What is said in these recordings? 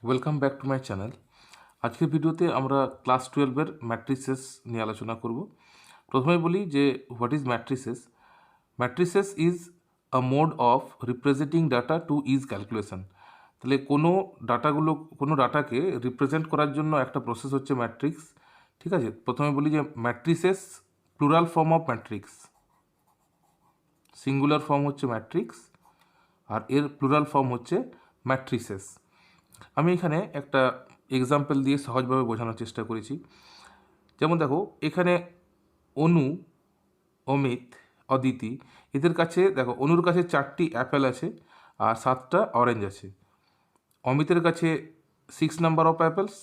Welcome back to my channel. আজকের ভিডিওতে আমরা ক্লাস 12-এর ম্যাট্রিসেস নিয়ে আলোচনা করব। প্রথমেই বলি যে what is matrices. Matrices is a mode of representing data to ease calculation. তাহলে কোনো ডাটাকে রিপ্রেজেন্ট করার জন্য একটা প্রসেস হচ্ছে ম্যাট্রিক্স। ঠিক আছে, প্রথমে বলি যে matrices plural form of matrix, singular form হচ্ছে ম্যাট্রিক্স আর এর প্লুরাল ফর্ম হচ্ছে ম্যাট্রিসেস। আমি এখানে একটা এক্সাম্পল দিয়ে সহজভাবে বোঝানোর চেষ্টা করেছি। যেমন দেখো, এখানে অনু, অমিত, অদিতি, এদের কাছে দেখো অনুর কাছে 4টি অ্যাপেল আছে আর 7টা অরেঞ্জ আছে। অমিতের কাছে 6 নাম্বার অফ অ্যাপেলস,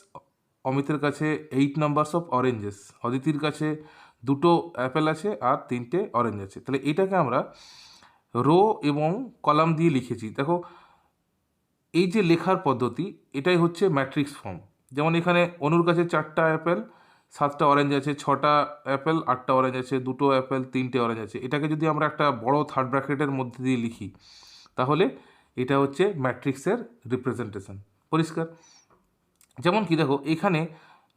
অমিতের কাছে 8 নাম্বারস অফ অরেঞ্জেস, অদিতির কাছে 2টো অ্যাপেল আছে আর 3টে অরেঞ্জ আছে। তাহলে এটাকে আমরা রো এবং কলাম দিয়ে লিখেছি। দেখো, এই যে লেখার পদ্ধতি, এটাই হচ্ছে ম্যাট্রিক্স ফর্ম। যেমন এখানে অনুর কাছে 4টা অ্যাপেল, 7টা অরেঞ্জ আছে, 6টা অ্যাপেল, 8টা অরেঞ্জ আছে, 2টো অ্যাপেল, 3টে অরেঞ্জ আছে। এটাকে যদি আমরা একটা বড় থার্ড ব্র্যাকেটের মধ্যে দিয়ে লিখি তাহলে এটা হচ্ছে ম্যাট্রিক্সের রিপ্রেজেন্টেশন। পরিষ্কার? যেমন কি দেখো, এখানে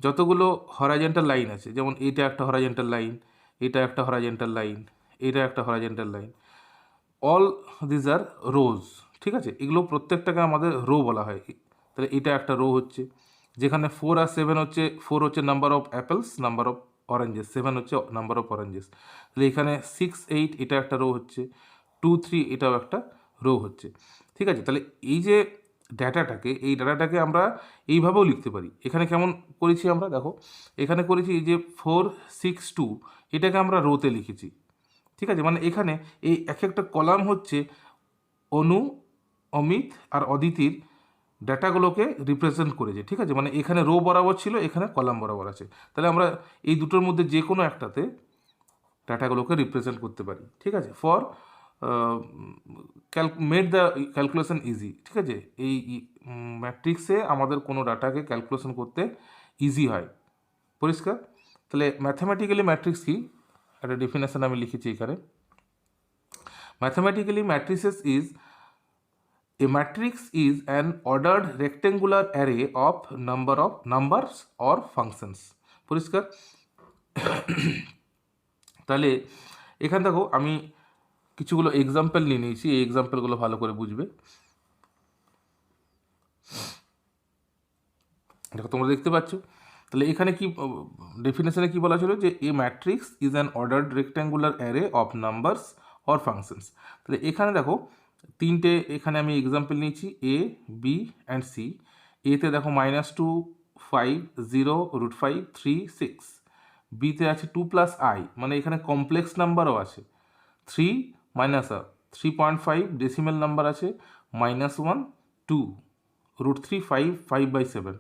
যতগুলো হরাইজন্টাল লাইন আছে, যেমন এটা একটা হরাইজন্টাল লাইন, এটা একটা হরাইজন্টাল লাইন, এটা একটা horizontal line, all these are rows. ঠিক আছে, এগুলো প্রত্যেকটাকে আমাদের রো বলা হয়। তাহলে এটা একটা রো হচ্ছে, যেখানে 4 আর 7 হচ্ছে, 4 হচ্ছে number of apples, number of oranges, 7 হচ্ছে নাম্বার অফ অরেঞ্জেস। তাহলে এখানে 6, 8 এটা একটা রো হচ্ছে, 2, 3 এটাও একটা রো হচ্ছে। ঠিক আছে, তাহলে এই ডাটাটাকে আমরা এইভাবেও লিখতে পারি। এখানে কেমন করেছি আমরা, দেখো এখানে করেছি এই যে 4, 6, 2 এটাকে আমরা রোতে লিখেছি। ঠিক আছে, মানে এখানে এই এক একটা কলাম হচ্ছে অনু, অমিত আর অদিতির ডাটাগুলোকে রিপ্রেজেন্ট করেছে। ঠিক আছে, মানে এখানে রো বরাবর ছিল, এখানে কলাম বরাবর আছে। তাহলে আমরা এই দুটোর মধ্যে যে কোনো একটাতে ডাটাগুলোকে রিপ্রেজেন্ট করতে পারি। ঠিক আছে, for made the calculation easy. ঠিক আছে, এই ম্যাট্রিক্সে আমাদের কোনো ডাটাকে ক্যালকুলেশন করতে ইজি হয়। পরিষ্কার? তাহলে ম্যাথামেটিক্যালি ম্যাট্রিক্স কি, একটা ডেফিনেশন আমি লিখেছি এখানে। Mathematically, matrices is a matrix is an ordered rectangular array of numbers or functions. পরিষ্কার? তাহলে এখানে দেখো আমি কিছুগুলো এক্সাম্পল নিয়ে নিয়েছি, এই এক্সাম্পলগুলো ভালো করে বুঝবে। দেখো তোমরা দেখতে পাচ্ছ। তাহলে এখানে কি ডেফিনেশনে কি বলা ছিল, যে a matrix is an ordered rectangular array of numbers or functions. তাহলে এখানে দেখো তিনটে, এখানে আমি এক্সাম্পল নিয়েছি এ, বি অ্যান্ড সি। এতে দেখো -2, 5, 0, √5, 3, 6। বিতে আছে 2 + i, মানে এখানে কমপ্লেক্স নাম্বারও আছে। 3 - 3.5 ডেসিমেল নাম্বার আছে, -1, 2, √3, 5, 5/7।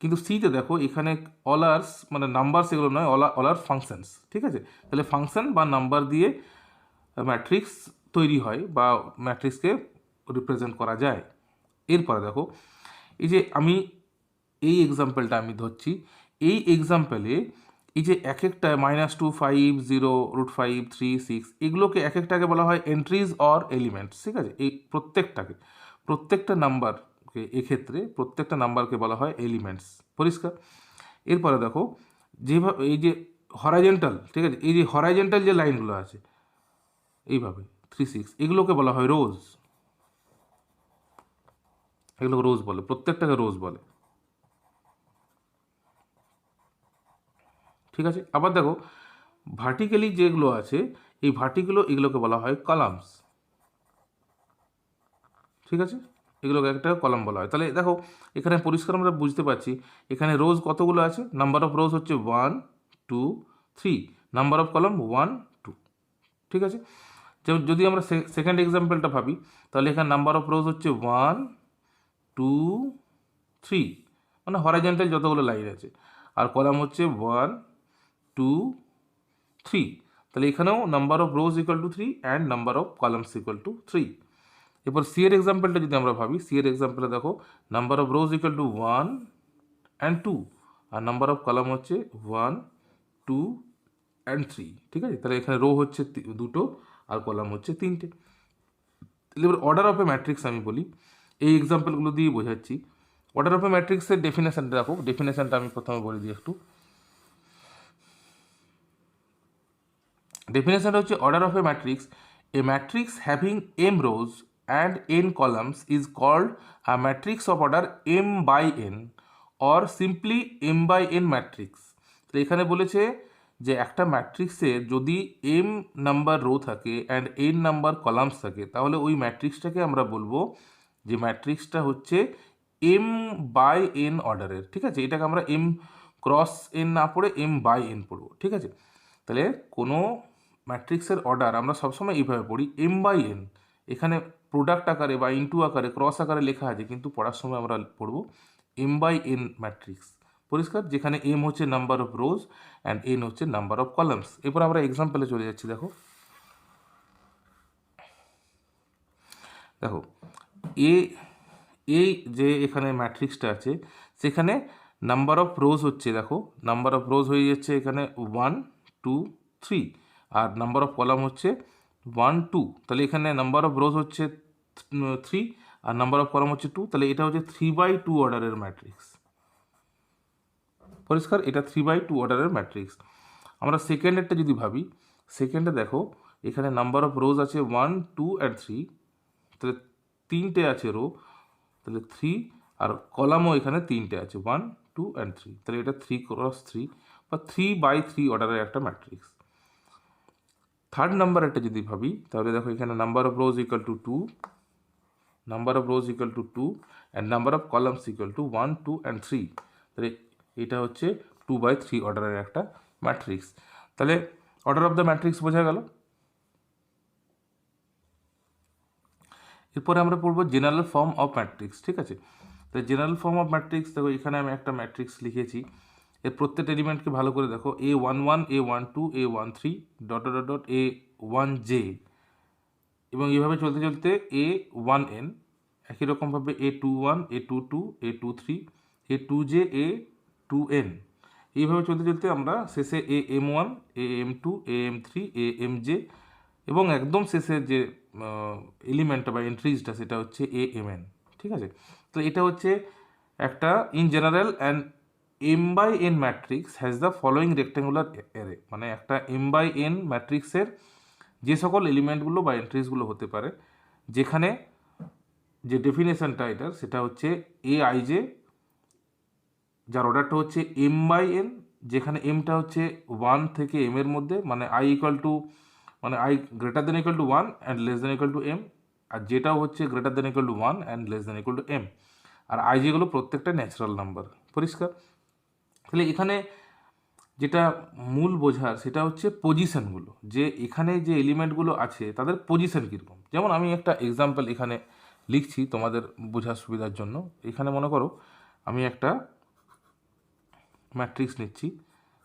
কিন্তু সিতে দেখো এখানে অলার্স মানে নাম্বারস এগুলো নয়, অলার ফাংশনস। ঠিক আছে, তাহলে ফাংশন বা নাম্বার দিয়ে ম্যাট্রিক্স তৈরি হয় বা ম্যাট্রিক্সকে রিপ্রেজেন্ট করা যায়। এরপরে দেখো, এই যে আমি এই এক্সাম্পলটা আমি ধরছি, এই এক্সাম্পলে এই যে এক একটা -2, 5, 0, √5, 3, 6 এগুলোকে এক একটাকে বলা হয় এন্ট্রিজ অর এলিমেন্টস। ঠিক আছে, এই প্রত্যেকটা নাম্বারকে, এক্ষেত্রে প্রত্যেকটা নাম্বারকে বলা হয় এলিমেন্টস। পরিষ্কার? এরপরে দেখো, যেভাবে এই যে হরাইজন্টাল, ঠিক আছে, এই যে হরাইজন্টাল যে লাইনগুলো আছে এইভাবে 3, 6 এগুলোকে বলা হয় রোজ। এগুলোকে রোজ বলে, প্রত্যেকটাকে রোজ বলে। ঠিক আছে, আবার দেখো ভার্টিক্যালি যেগুলো আছে, এই এগুলোকে বলা হয় কলামস। ঠিক আছে, এগুলোকে একটা কলাম বলা হয়। তাহলে দেখো এখানে পরিষ্কার আমরা বুঝতে পারছি এখানে রোজ কতগুলো আছে। নাম্বার অফ রোজ হচ্ছে 1, 2, 3, নাম্বার অফ কলাম 1, 2। ঠিক আছে, যদি আমরা সেকেন্ড এক্সাম্পলটা ভাবি, তাহলে এখানে নাম্বার অফ রোজ হচ্ছে 1, 2, 3, মানে হরাইজন্টাল যতগুলো লাইন আছে, আর কলাম হচ্ছে 1, 2, 3। তাহলে এখানেও number of rows equal to 3 and number of columns equal to 3। এরপর সি এর এক্সাম্পলটা যদি আমরা ভাবি, সি এর এক্সাম্পলে দেখো number of rows equal to 1 and 2, আর নাম্বার অফ কলাম হচ্ছে 1, 2 অ্যান্ড 3। ঠিক আছে, তাহলে এখানে রো হচ্ছে 2টো আর কলাম হচ্ছে 3টে। তাহলে এবার অর্ডার অফ এ ম্যাট্রিক্স আমি বলি, এই এক্সাম্পলগুলো দিয়ে বোঝাচ্ছি। অর্ডার অফ এ ম্যাট্রিক্সের ডেফিনেশনটা দেখো, ডেফিনেশনটা আমি প্রথমে বলে দিই একটু। ডেফিনেশনটা হচ্ছে order of a matrix, a matrix having m rows and n columns is called a matrix of order m by n or simply m by n matrix. তো এখানে বলেছে যে একটা ম্যাট্রিক্সে যদি এম নাম্বার রো থাকে অ্যান্ড এন নাম্বার কলামস থাকে, তাহলে ওই ম্যাট্রিক্সটাকে আমরা বলবো যে ম্যাট্রিক্সটা হচ্ছে এম বাই এন অর্ডারের। ঠিক আছে, এটাকে আমরা এম ক্রস এন না পড়ে এম বাই এন পড়বো। ঠিক আছে, তাহলে কোনো ম্যাট্রিক্সের অর্ডার আমরা সবসময় এইভাবে পড়ি এম বাই এন। এখানে প্রোডাক্ট আকারে বা ইনটু আকারে ক্রস আকারে লেখা আছে, কিন্তু পড়ার সময় আমরা পড়বো এম বাই এন ম্যাট্রিক্স। পরিষ্কার, যেখানে এম হচ্ছে number of rose and N হচ্ছে নাম্বার অফ কলামস। এরপর আমরা এক্সাম্পলে চলে যাচ্ছি। দেখো দেখো এ এই যে এখানে ম্যাট্রিক্সটা আছে, সেখানে নাম্বার অফ রোজ হচ্ছে, দেখো নাম্বার অফ রোজ হয়ে যাচ্ছে এখানে 1 2 3, আর নাম্বার অফ কলাম হচ্ছে 1 2। তাহলে এখানে নাম্বার অফ রোজ হচ্ছে 3 আর নাম্বার অফ কলাম হচ্ছে 2, তাহলে এটা হচ্ছে 3/2 অর্ডারের ম্যাট্রিক্স। পরিষ্কার, এটা 3/2 অর্ডারের ম্যাট্রিক্স। আমরা সেকেন্ডেরটা যদি ভাবি, সেকেন্ডে দেখো এখানে নাম্বার অফ রোজ আছে 1 2 অ্যান্ড 3, তাহলে 3টে আছে রো, তাহলে 3, আর কলামও এখানে 3টে আছে 1 2 অ্যান্ড 3, তাহলে এটা 3x3 বা 3/3 অর্ডারের একটা ম্যাট্রিক্স। থার্ড নাম্বার একটা যদি ভাবি, তাহলে দেখো এখানে number of rows equal two 2, number of rows equal two 2 and number of columns equal to 1 2 and 3, তাহলে এটা হচ্ছে 2/3 অর্ডারের একটা ম্যাট্রিক্স। তাহলে অর্ডার অফ দ্য ম্যাট্রিক্স বোঝা গেল। এরপরে আমরা পড়বো জেনারেল ফর্ম অফ ম্যাট্রিক্স। ঠিক আছে, তো জেনারেল ফর্ম অফ ম্যাট্রিক্স দেখো, এখানে আমি একটা ম্যাট্রিক্স লিখেছি, এর প্রত্যেকটা এলিমেন্টকে ভালো করে দেখো, A11 A12 A13 dot dot dot A1J, এবং এইভাবে চলতে চলতে A1N, একই রকমভাবে A21 A22 A23 A2J A2N, এইভাবে চলতে চলতে আমরা শেষে AM1 AM2 AM3 AMJ, এবং একদম শেষের যে এলিমেন্টটা বা এন্ট্রিজটা সেটা হচ্ছে AMN। ঠিক আছে, তো এটা হচ্ছে একটা in general and m by n matrix has the following rectangular array, মানে একটা এম বাই এন ম্যাট্রিক্সের যে সকল এলিমেন্টগুলো বা এন্ট্রিজগুলো হতে পারে, যেখানে যে ডেফিনেশনটা এটার সেটা হচ্ছে AIJ, যার অর্ডারটা হচ্ছে এম বাই এন, যেখানে এমটা হচ্ছে 1 থেকে এম এর মধ্যে, মানে আই ইকুয়াল টু, মানে I greater than equal to 1 and less than equal to M, আর যেটাও হচ্ছে greater than equal to 1 and less than equal to M, আর আই যেগুলো প্রত্যেকটা ন্যাচারাল নাম্বার। পরিষ্কার, তাহলে এখানে যেটা মূল বোঝার সেটা হচ্ছে পজিশনগুলো, যে এখানে যে এলিমেন্টগুলো আছে তাদের পজিশন কীরকম। যেমন আমি একটা এক্সাম্পল এখানে লিখছি তোমাদের বোঝার সুবিধার জন্য। এখানে মনে করো আমি একটা ম্যাট্রিক্স নিচ্ছি,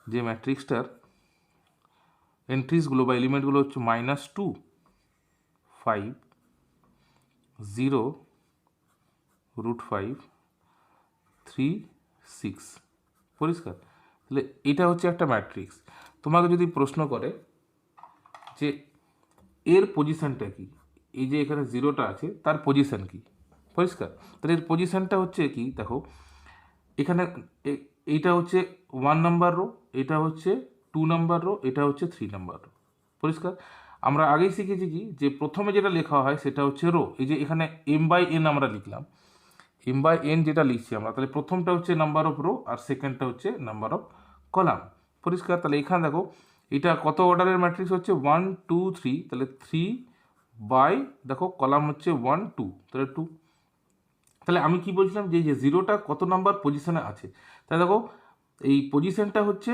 যে ম্যাট্রিক্সটার এন্ট্রিজগুলো বা এলিমেন্টগুলো হচ্ছে -2 5 0 √5 3 6। পরিষ্কার, তাহলে এটা হচ্ছে একটা ম্যাট্রিক্স। তোমাকে যদি প্রশ্ন করে যে এর পজিশনটা কি, এই যে এখানে 0টা আছে তার পজিশন কি, পরিষ্কার, তাহলে এর পজিশনটা হচ্ছে কি, দেখো এখানে এইটা হচ্ছে 1 নাম্বার রো, এটা হচ্ছে 2 নাম্বার রো, এটা হচ্ছে 3 নাম্বার রো। পরিষ্কার, আমরা আগেই শিখেছি কি, যে প্রথমে যেটা লেখা হয় সেটা হচ্ছে রো। এই যে এখানে এম বাই এন আমরা লিখলাম, এম বাই এন যেটা লিখছি আমরা, তাহলে প্রথমটা হচ্ছে নাম্বার অফ রো আর সেকেন্ডটা হচ্ছে নাম্বার অফ কলাম। পরিষ্কার, তাহলে এখানে দেখো এটা কত অর্ডারের ম্যাট্রিক্স হচ্ছে 1 2 3, তাহলে 3 বাই দেখো কলাম হচ্ছে 1 2, তাহলে 2। তাহলে আমি কি বলছিলাম, যে যে 0টা কত নাম্বার পজিশনে আছে, তাহলে দেখো এই পজিশনটা হচ্ছে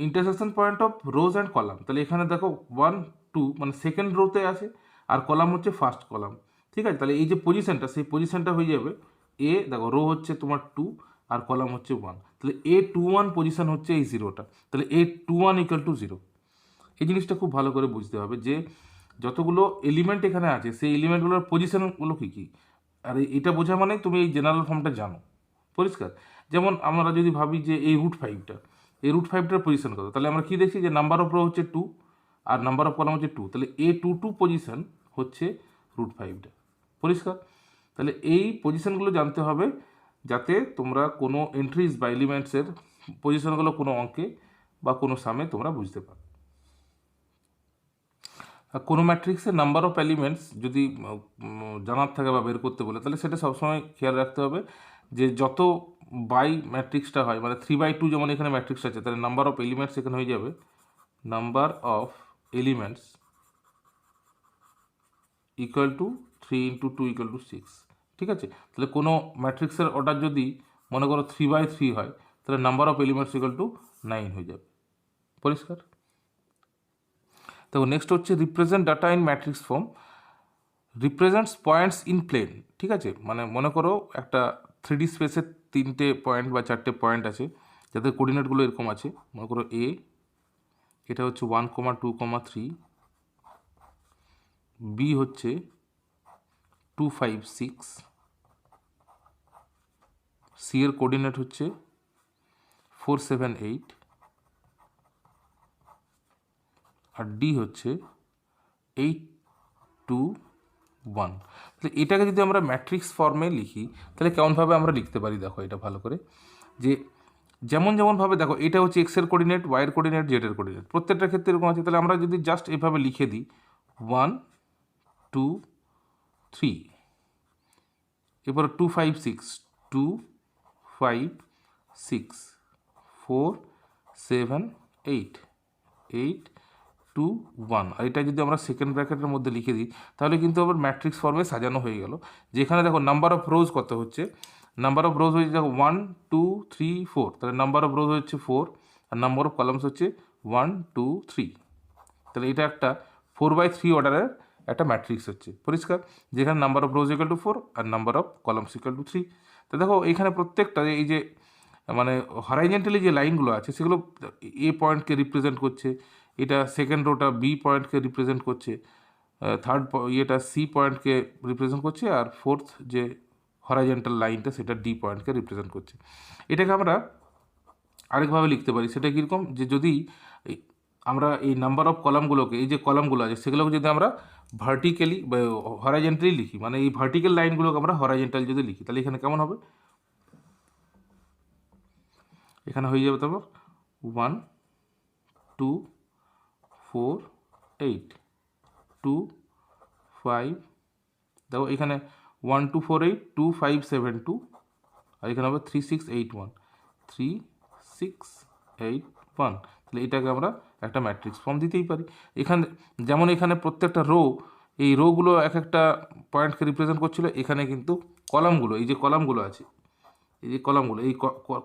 intersection point of rose and column. তাহলে এখানে দেখো 1 2 মানে সেকেন্ড রোতে আছে, আর কলাম হচ্ছে ফার্স্ট কলাম। ঠিক আছে, তাহলে এই যে পজিশনটা, সেই পজিশনটা হয়ে যাবে এ, দেখো রো হচ্ছে তোমার 2 আর কলাম হচ্ছে 1, তাহলে A21 পজিশন হচ্ছে এই 0টা, তাহলে A21 ইকুয়াল টু 0। এই জিনিসটা খুব ভালো করে বুঝতে হবে যে যতগুলো এলিমেন্ট এখানে আছে সেই এলিমেন্টগুলোর পজিশনগুলো কী কী, আর এটা বোঝা মানে তুমি এই জেনারেল ফর্মটা জানো। পরিষ্কার, যেমন আমরা যদি ভাবি যে এই √5টা, এই √5টার পজিশন কত, তাহলে আমরা কী দেখছি যে নাম্বার অফ রো হচ্ছে 2 আর নাম্বার অফ কলাম হচ্ছে 2, তাহলে A22 পজিশন হচ্ছে √5টা। পরিষ্কার, তাহলে এই পজিশনগুলো জানতে হবে যাতে তোমরা কোনো এন্ট্রিজ বা এলিমেন্টসের পজিশনগুলো কোনো অঙ্কে বা কোনো সামে তোমরা বুঝতে পারো। আর কোনো ম্যাট্রিক্সের নাম্বার অফ এলিমেন্টস যদি জানার থাকে বা বের করতে বলে, তাহলে সেটা সবসময় খেয়াল রাখতে হবে যে যত বাই ম্যাট্রিক্সটা হয়, মানে 3/2 যেমন এখানে ম্যাট্রিক্স আছে, তাহলে নাম্বার অফ এলিমেন্টস এখানে হয়ে যাবে number of elements equal to 3 × 2 = 6। ঠিক আছে, তাহলে কোনো ম্যাট্রিক্সের অর্ডার যদি মনে করো 3/3 হয়, তাহলে number of elements equal to 9 হয়ে যাবে। পরিষ্কার? দেখো নেক্সট হচ্ছে represent data in matrix form. Represents points in plane. ঠিক আছে, মানে মনে করো একটা 3D স্পেসের 3টে পয়েন্ট বা 4টে পয়েন্ট আছে, যাদের কোঅর্ডিনেটগুলো এরকম আছে। মনে করো এ, এটা হচ্ছে 1, 2, 3, বি হচ্ছে 2, 5, 6, সি এর কোঅর্ডিনেট হচ্ছে 4, 7, 8, আর ডি হচ্ছে 8, 2, 1। তাহলে এটাকে যদি আমরা ম্যাট্রিক্স ফর্মে লিখি, তাহলে কেমনভাবে আমরা লিখতে পারি দেখো এটা ভালো করে, যে যেমনভাবে দেখো এটা হচ্ছে এক্সের কোঅর্ডিনেট, ওয়াইয়ের কোঅর্ডিনেট, জেডের কোঅর্ডিনেট, প্রত্যেকটা ক্ষেত্রে এরকম আছে। তাহলে আমরা যদি জাস্ট এভাবে লিখে দিই 1, 2, 3, এরপর 2, 5, 6, 2, 5, 6, 4, 7, 8, 8, 2, 1, আর এটা যদি আমরা সেকেন্ড ব্র্যাকেটের মধ্যে লিখে দিই, তাহলে কিন্তু আবার ম্যাট্রিক্স ফর্মে সাজানো হয়ে গেল। যেখানে দেখো নাম্বার অফ রোজ কত হচ্ছে, নাম্বার অফ রোজ হচ্ছে দেখো 1, 2, 3, 4, তাহলে নাম্বার অফ রোজ হচ্ছে 4, আর নাম্বার অফ কলামস হচ্ছে 1, 2, 3। তাহলে এটা একটা 4/3 অর্ডারের একটা ম্যাট্রিক্স হচ্ছে। পরিষ্কার? যেখানে number of rows equal to 4 আর number of columns equal to 3। তো দেখো এইখানে প্রত্যেকটা এই যে মানে হরাইজেন্টালি যে লাইনগুলো আছে, সেগুলো এ পয়েন্টকে রিপ্রেজেন্ট করছে, এটা সেকেন্ড রোটা বি পয়েন্টকে রিপ্রেজেন্ট করছে, থার্ড ইয়েটা সি পয়েন্টকে রিপ্রেজেন্ট করছে, আর ফোর্থ যে হরাইজেন্টাল লাইনটা সেটা ডি পয়েন্টকে রিপ্রেজেন্ট করছে। এটাকে আমরা আরেকভাবে লিখতে পারি। সেটা কীরকম, যে যদি আমরা এই নাম্বার অফ কলামগুলোকে, এই যে কলামগুলো আছে সেগুলোকে যদি আমরা ভার্টিক্যালি বা হরাইজেন্টালি লিখি, মানে এই ভার্টিক্যাল লাইনগুলোকে আমরা হরাইজেন্টাল যদি লিখি, তাহলে এখানে কেমন হবে? এখানে হয়ে যাবে তারপর 1, 2, 4, 8, 2, 5, দেখো এখানে 1, 2, 4, 8, 2, 5, 7, 2, আর এখানে হবে 3, 6, 8, 1, 3, 6, 8, 1। তাহলে এটাকে আমরা একটা ম্যাট্রিক্স ফর্ম দিতেই পারি। এখানে যেমন এখানে প্রত্যেকটা রো, এই রোগুলো এক একটা পয়েন্টকে রিপ্রেজেন্ট করছিল, এখানে কিন্তু কলামগুলো, এই যে কলামগুলো আছে, এই যে কলামগুলো, এই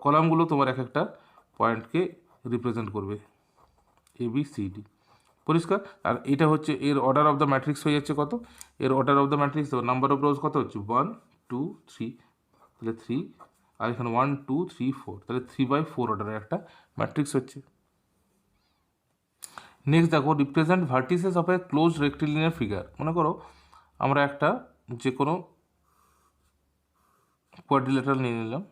কলামগুলো তোমার এক একটা পয়েন্টকে রিপ্রেজেন্ট করবে, এ বি সি ডি। পরিষ্কার? আর এটা হচ্ছে এর অর্ডার অফ দ্য ম্যাট্রিক্স হয়ে যাচ্ছে কত, এর order of the matrix number of rows কত হচ্ছে 1, 2, 3, তাহলে 3, আর এখানে 1, 2, 3, 4, তাহলে 3/4 অর্ডারের একটা ম্যাট্রিক্স হচ্ছে। নেক্সট দেখো represent vertices of a close rectilinear figure. মনে করো আমরা একটা যে কোনো কোয়াড্রিল্যাটারাল নিয়ে নিলাম।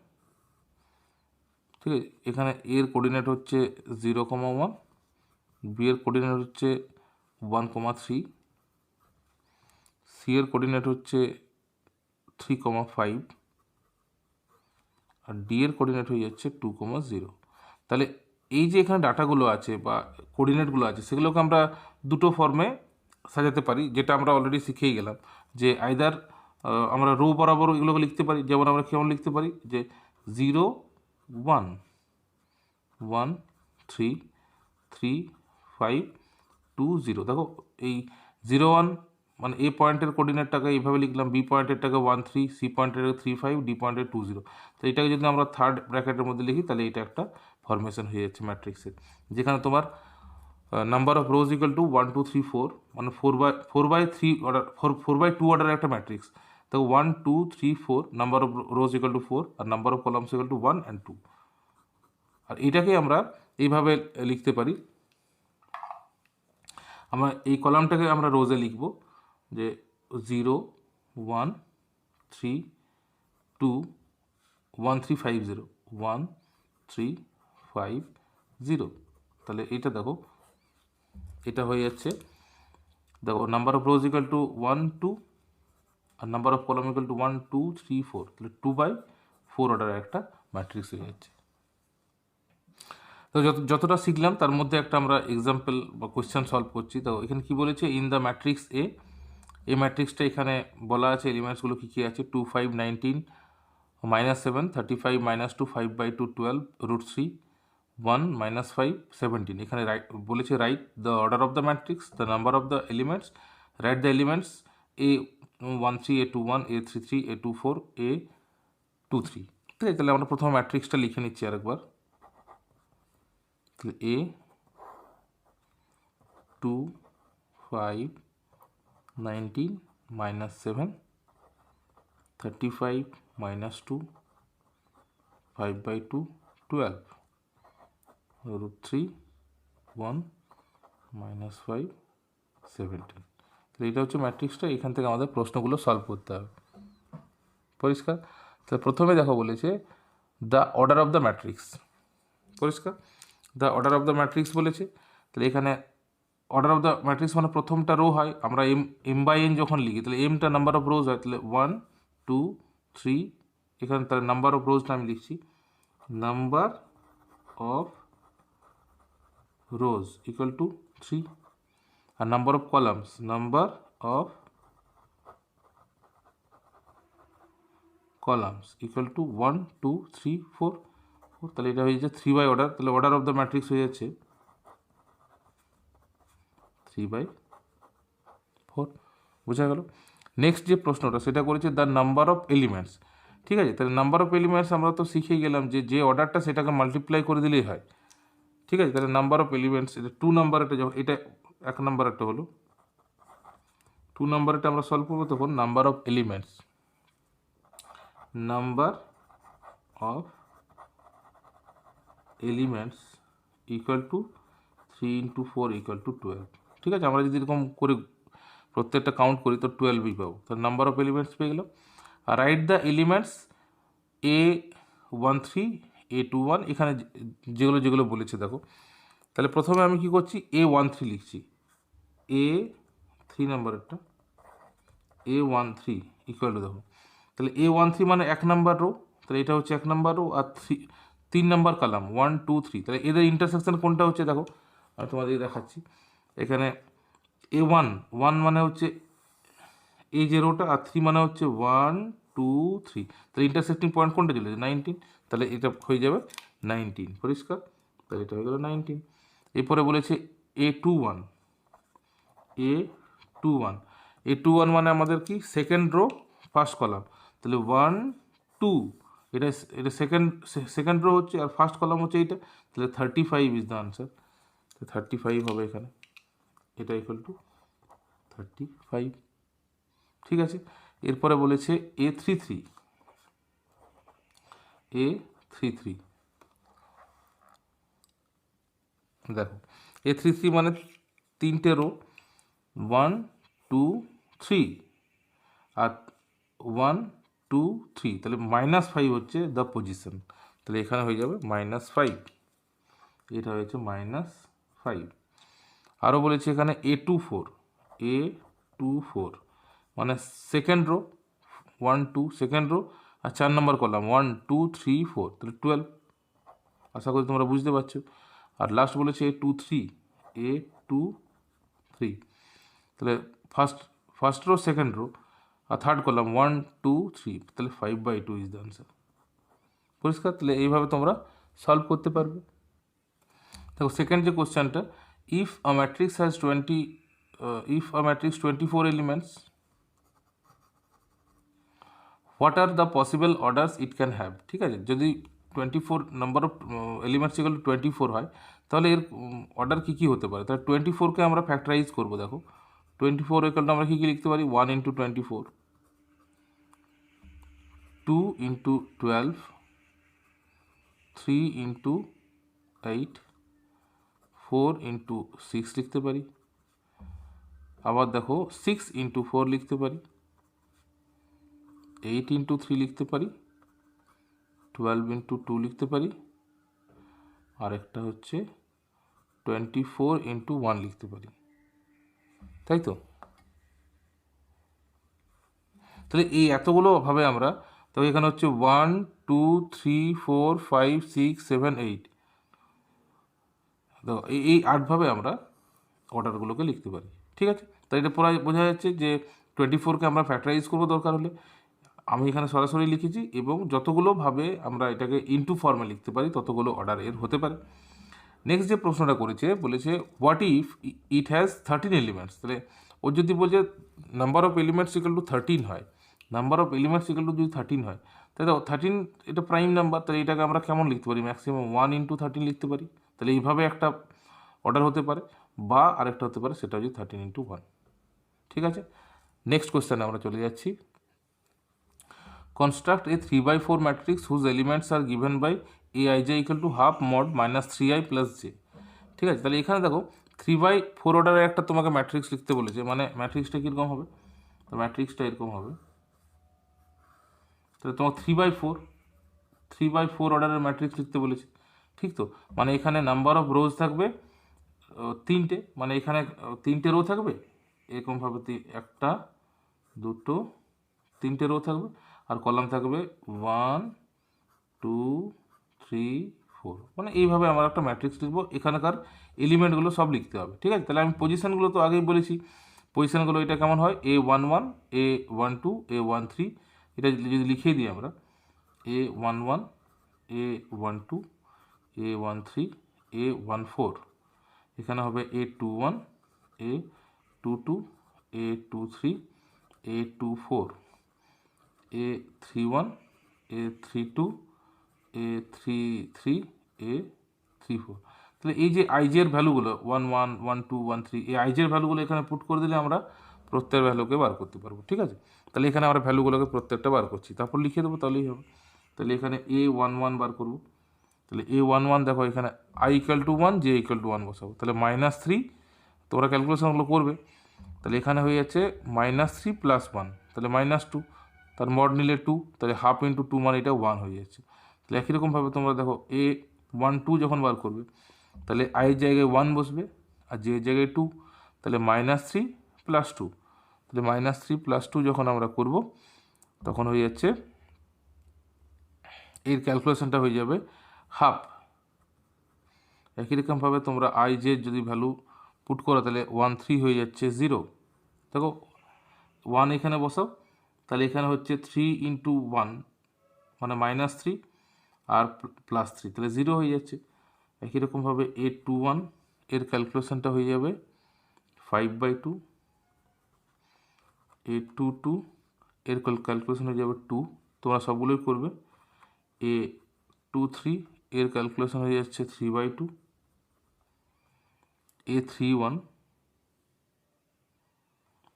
ঠিক আছে, এখানে এর কোঅর্ডিনেট হচ্ছে 0, 1, বি এর কোঅর্ডিনেট হচ্ছে 1, 3, সি এর কোঅর্ডিনেট হচ্ছে 3, 5, আর ডি এর কোঅর্ডিনেট হয়ে যাচ্ছে 2, 0। তাহলে এই যে এখানে ডাটাগুলো আছে বা কোঅর্ডিনেটগুলো আছে, সেগুলোকে আমরা দুটো ফর্মে সাজাতে পারি, যেটা আমরা অলরেডি শিখেই গেলাম। যে আইদার আমরা রো বরাবর এগুলোকে লিখতে পারি, যেমন আমরা কেমন লিখতে পারি, যে 0, 1, 1, 3, 3, 5, 2, 0। দেখো এই 0, 1 মানে এ পয়েন্টের কোঅর্ডিনেটটাকে এইভাবে লিখলাম, বি পয়েন্টেরটাকে 1, 3, সি পয়েন্টের 3, 5, ডি পয়েন্টের 2, 0। তো এটাকে যদি আমরা থার্ড ব্র্যাকেটের মধ্যে লিখি, তাহলে এটা একটা ফরমেশন হয়ে যাচ্ছে ম্যাট্রিক্সের, যেখানে তোমার number of rows equal to 1, 2, 3, 4, মানে 4/3 অর্ডার, 4/2 অর্ডারের একটা ম্যাট্রিক্স। তো 1, 2, 3, 4, number of rows equal to 4, আর number of columns equal to 1 and 2। আর এটাকে আমরা এইভাবে লিখতে পারি, আমরা এই কলামটাকে আমরা রোজে লিখব, যে 0, 1, 3, 2, 1, 3, 5, 0, 1, 3, 5, 0। তাহলে এটা দেখো, এটা হয়ে যাচ্ছে, দেখো number of rows equal to 1, 2, আর number of column equal to 1, 2, 3, 4, তাহলে 2/4 4 অর্ডারের একটা ম্যাট্রিক্স হয়ে যাচ্ছে। তো যতটা শিখলাম তার মধ্যে একটা আমরা এক্সাম্পল বা কোয়েশ্চেন সলভ করছি। তো এখানে কি বলেছে, ইন দ্য ম্যাট্রিক্স এ, এই ম্যাট্রিক্সটা এখানে বলা আছে এলিমেন্টসগুলো কী কী আছে, 2 5 19 -7 35 -2 5/2 12 √3 1 -5 17। এখানে বলেছে write the order of the matrix, the number of the elements, write the elements A13 A21 A33 A24 A23। ঠিক আছে, তাহলে আমরা প্রথমে ম্যাট্রিক্সটা লিখে নিচ্ছি আরেকবার। তাহলে A2 5 19 -7 35 -2 5/2 12 √3 1 -5 17। তো এটা হচ্ছে ম্যাট্রিক্সটা। এখান থেকে আমাদের প্রশ্নগুলো সলভ করতে হবে। পরিষ্কার? তো প্রথমে দেখো বলেছে the order of the matrix. পরিষ্কার? The order of the matrix বলেছে। তাহলে এখানে অর্ডার অফ দ্য ম্যাট্রিক্স মানে প্রথমটা রো হয়, আমরা m/n যখন লিখি তাহলে mটা নাম্বার অফ রোজ হয়, তাহলে 1 2 3। এখানে তাহলে নাম্বার অফ রোজটা আমি লিখছি number of rows equal to 3, আর number of columns number of columns equal to 1 2 3 4। তাহলে এটা হয়ে যাচ্ছে 3 বাই অর্ডার। তাহলে অর্ডার অফ দ্য ম্যাট্রিক্স হয়ে যাচ্ছে 3/4। বোঝা গেল? নেক্সট যে প্রশ্নটা সেটা করেছে দ্য নাম্বার অফ এলিমেন্টস। ঠিক আছে, তাহলে নাম্বার অফ এলিমেন্টস আমরা তো শিখেই গেলাম যে অর্ডারটা সেটাকে মাল্টিপ্লাই করে দিলেই হয়। ঠিক আছে, তাহলে নাম্বার অফ এলিমেন্টস এটা 2 নাম্বারটা যখন এটা 1 নাম্বারটা হলো 2 নাম্বারটা আমরা সলভ করবো তখন number of elements equal to 3 × 4 = 12। ঠিক আছে, আমরা যদি এরকম করে প্রত্যেকটা কাউন্ট করি তো 12ই পাবো। তাহলে নাম্বার অফ এলিমেন্টস পেয়ে গেলাম। আর write the elements A13 A21, এখানে যেগুলো বলেছে দেখো। তাহলে প্রথমে আমি কি করছি, A13 লিখছি, A3 নাম্বারটা A13 ইকুয়াল টু দেখো, তাহলে A13 মানে 1 নাম্বার রো, তাহলে এটা হচ্ছে 1 নাম্বার রো, আর 3 নাম্বার কলাম 1 2 3। তাহলে এদের ইন্টারসেকশন কোনটা হচ্ছে দেখো, আমি তোমাদের দেখাচ্ছি। এখানে A1 মানে হচ্ছে এই যে রোটা, আর 3 মানে হচ্ছে 1 2 3। তাহলে ইন্টারসেক্টিং পয়েন্ট কোনটা চলে যাবে 19, তাহলে এটা হয়ে যাবে 19। পরিষ্কার? তাহলে এটা হয়ে গেল 19। এরপরে বলেছে A21 মানে আমাদের কি সেকেন্ড রো ফার্স্ট কলাম, তাহলে 1 2, এটা সেকেন্ড রো হচ্ছে, আর ফার্স্ট কলাম হচ্ছে এইটা, তাহলে 35 ইজ দ্য আনসার। 35 হবে এখানে, এটা ইকুয়াল টু 35। ঠিক আছে, এরপরে বলেছে A33 দেখো, A33 মানে 3টে রো 1 2 3, আর 1 2 3, তাহলে -5 হচ্ছে দ্য পজিশন, তাহলে এখানে হয়ে যাবে -5, এটা হয়েছে -5। আরও বলেছে এখানে A24 মানে সেকেন্ড রো 1 2 সেকেন্ড রো, আর 4 নম্বর কলাম 1 2 3 4, তাহলে 12। আশা করি তোমরা বুঝতে পারছো। আর লাস্ট বলেছে A23, তাহলে ফার্স্ট রো সেকেন্ড রো আর থার্ড কলাম 1 2 3, তাহলে 5/2 ইজ দ্য আনসার। পরিষ্কার? তাহলে এইভাবে তোমরা সলভ করতে পারবে। দেখো সেকেন্ড যে কোশ্চেনটা, if a matrix 24 elements, what are the possible orders it can have. ঠিক আছে, যদি 24 নাম্বার অফ এলিমেন্টস যেগুলো 24 হয়, তাহলে এর অর্ডার কী কী হতে পারে। তাহলে 24কে আমরা ফ্যাক্টরাইজ করবো। দেখো 24 ইকুয়াল টু আমরা কী কী লিখতে পারি, 1 × 24, 2 × 12, 3 × 8, 4 × 6 লিখতে পারি। আবার দেখো 6 × 4 লিখতে পারি, 8 × 3 লিখতে পারি, 12 × 2 লিখতে পারি, আর একটা হচ্ছে 24 × 1 লিখতে পারি। তাই তো? তাহলে এই এতগুলো ভাবে আমরা, তবে এখানে হচ্ছে 1 2 2 3 4 5 6 7 8। তো এই 8ভাবে আমরা অর্ডারগুলোকে লিখতে পারি। ঠিক আছে, তাই এটা পুরো বোঝা যাচ্ছে যে 24কে আমরা ফ্যাক্টরাইজ করবো দরকার হলে। আমি এখানে সরাসরি লিখেছি, এবং যতগুলো ভাবে আমরা এটাকে ইনটু ফর্মে লিখতে পারি ততগুলো অর্ডার এর হতে পারে। নেক্সট যে প্রশ্নটা করেছে, বলেছে what if it has 13 elements. তাহলে ও যদি বলছে number of elements equal two 13 হয়, number of elements equal two যদি 13 হয়, তাহলে 13 এটা প্রাইম নাম্বার, তাহলে এটাকে আমরা কেমন লিখতে পারি? ম্যাক্সিমাম 1 ইন্টু 13 লিখতে পারি। তাহলে এইভাবে একটা অর্ডার হতে পারে, বা আরেকটা হতে পারে সেটা হচ্ছে 13 ইন্টু 1। ঠিক আছে, নেক্সট কোয়েশ্চেনে আমরা চলে যাচ্ছি। Construct a 3/4 matrix whose elements are given by aij equal to half mod minus 3i plus j. ঠিক আছে, তাহলে এখানে দেখো 3/4 অর্ডারের একটা তোমাকে ম্যাট্রিক্স লিখতে বলেছে, মানে ম্যাট্রিক্সটা কীরকম হবে? তো ম্যাট্রিক্সটা এরকম হবে। তাহলে তোমার 3/4 অর্ডারের ম্যাট্রিক্স লিখতে বলেছে। ঠিক তো, মানে এখানে নাম্বার অফ রোজ থাকবে 3টে, মানে এখানে 3টে রো থাকবে এরকমভাবে, 1 2 3টে রো থাকবে, আর কলাম থাকবে 1 2 3 4। মানে এইভাবে আমরা একটা ম্যাট্রিক্স লিখবো, এখানকার এলিমেন্টগুলো সব লিখতে হবে। ঠিক আছে, তাহলে আমি পজিশনগুলো তো আগেই বলেছি, পজিশনগুলো এটা কেমন হয়? A11 A12 A13, এটা যদি লিখিয়ে দিই আমরা A11 A12 A13 A14, এখানে হবে A21 A22 A23 A24 A31 A32 A33 A34। তাহলে এই যে আইজের ভ্যালুগুলো 1 1 1 2 1 3, এই আইজের ভ্যালুগুলো এখানে পুট করে দিলে আমরা প্রত্যেক ভ্যালুকে বার করতে পারবো। ঠিক আছে, তাহলে এখানে আমরা ভ্যালুগুলোকে প্রত্যেকটা বার করছি, তারপর লিখে দেবো, তাহলেই হবে। তাহলে এখানে A11 বার করবো, তাহলে A11 দেখো এখানে i equal to 1 j equal to 1 বসাবো, তাহলে -3, তোমরা ক্যালকুলেশনগুলো করবে। তাহলে এখানে হয়ে যাচ্ছে -3 প্লাস 1, তাহলে -2, তার মড নিলে 2, তাহলে হাফ ইন্টু 2 মানে এটা 1 হয়ে যাচ্ছে। তাহলে একই রকমভাবে তোমরা দেখো A12 যখন বার করবে, তাহলে i এর জায়গায় 1 বসবে আর j এর জায়গায় 2, তাহলে -3 প্লাস 2, তাহলে -3 প্লাস 2 যখন আমরা করব তখন হয়ে যাচ্ছে, এর ক্যালকুলেশনটা হয়ে যাবে হাফ। একই রকমভাবে তোমরা i j যদি ভ্যালু পুট করো, তাহলে 1 3 হয়ে যাচ্ছে 0। দেখো 1 এখানে বসাও, তাহলে এখানে হচ্ছে 3 ইন্টু 1 মানে -3 আর +3, তাহলে 0 হয়ে যাচ্ছে। একই রকমভাবে A21 এর ক্যালকুলেশনটা হয়ে যাবে 5/2, A22 এর ক্যালকুলেশন হয়ে যাবে 2, তোমরা সবগুলোই করবে। A23 এর ক্যালকুলেশন হয়ে যাচ্ছে 3/2, A31,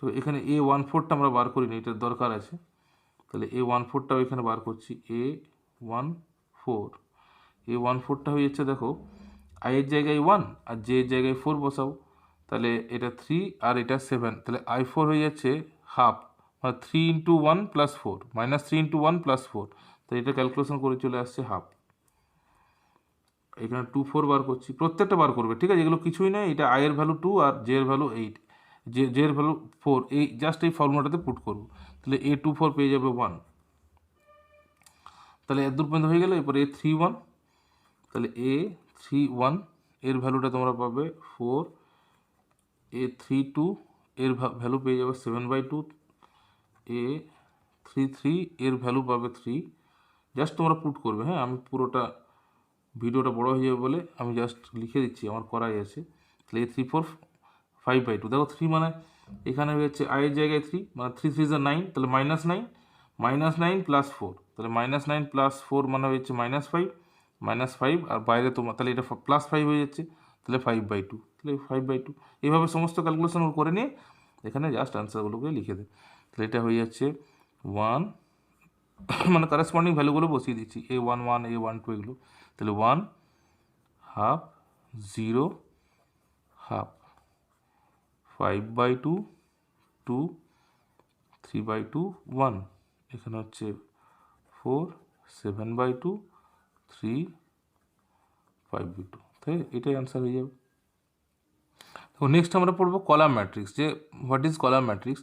তো এখানে A14টা আমরা বার করিনি, এটার দরকার আছে, তাহলে A14টাও এখানে বার করছি। A14টা হয়ে যাচ্ছে, দেখো i এর জায়গায় 1 আর j এর জায়গায় 4 বসাবো, তাহলে এটা 3 আর এটা 7, তাহলে i4 হয়ে যাচ্ছে হাফ, মানে 3 ইন্টু 1 প্লাস 4 -3 ইন্টু 1 প্লাস 4, তাহলে এটা ক্যালকুলেশন করে চলে আসছে হাফ। এখানে 2 4 বার করছি, প্রত্যেকটা বার করবে। ঠিক আছে, এগুলো কিছুই নয়, এটা i এর ভ্যালু 2 আর j এর ভ্যালু 8, j এর ভ্যালু 4, এই জাস্ট এই ফর্মুলাটাতে পুট করবো, তাহলে A24 পেয়ে যাবে 1। তাহলে এত দূর পর্যন্ত হয়ে গেল, এরপরে A31, তাহলে A31 এর ভ্যালুটা তোমরা পাবে 4, A32 এর ভ্যালু পেয়ে যাবে 7/2, A33 এর ভ্যালু পাবে 3, জাস্ট তোমরা পুট করবে। হ্যাঁ, আমি পুরোটা ভিডিওটা বড় হয়ে যাবে বলে আমি জাস্ট লিখে দিচ্ছি, আমার করাই আছে। তাহলে A34 5/2, দেখো 3 মানে এখানে হচ্ছে i এর জায়গায় 3, মানে 3 3 is 9, তাহলে -9 প্লাস 4, তাহলে -9 প্লাস 4 মানে হচ্ছে -5 আর বাইরে তোমার, তাহলে এটা +5 হয়ে যাচ্ছে, তাহলে 5/2, তাহলে 5/2। এইভাবে সমস্ত ক্যালকুলেশন করে নিয়ে এখানে জাস্ট আনসারগুলোকে লিখে দেয়, তাহলে এটা হয়ে যাচ্ছে 1, মানে কারেসপন্ডিং ভ্যালুগুলো বসিয়ে দিচ্ছি, A11 A12 এগুলো, তাহলে 1 হাফ 0 হাফ 5/2 2 3/2 1, এখানে হচ্ছে 4 7/2 3 5/2, তাই এটাই অ্যান্সার হয়ে যাবে। তো নেক্সট আমরা পড়বো কলাম ম্যাট্রিক্স। যে what is column matrix?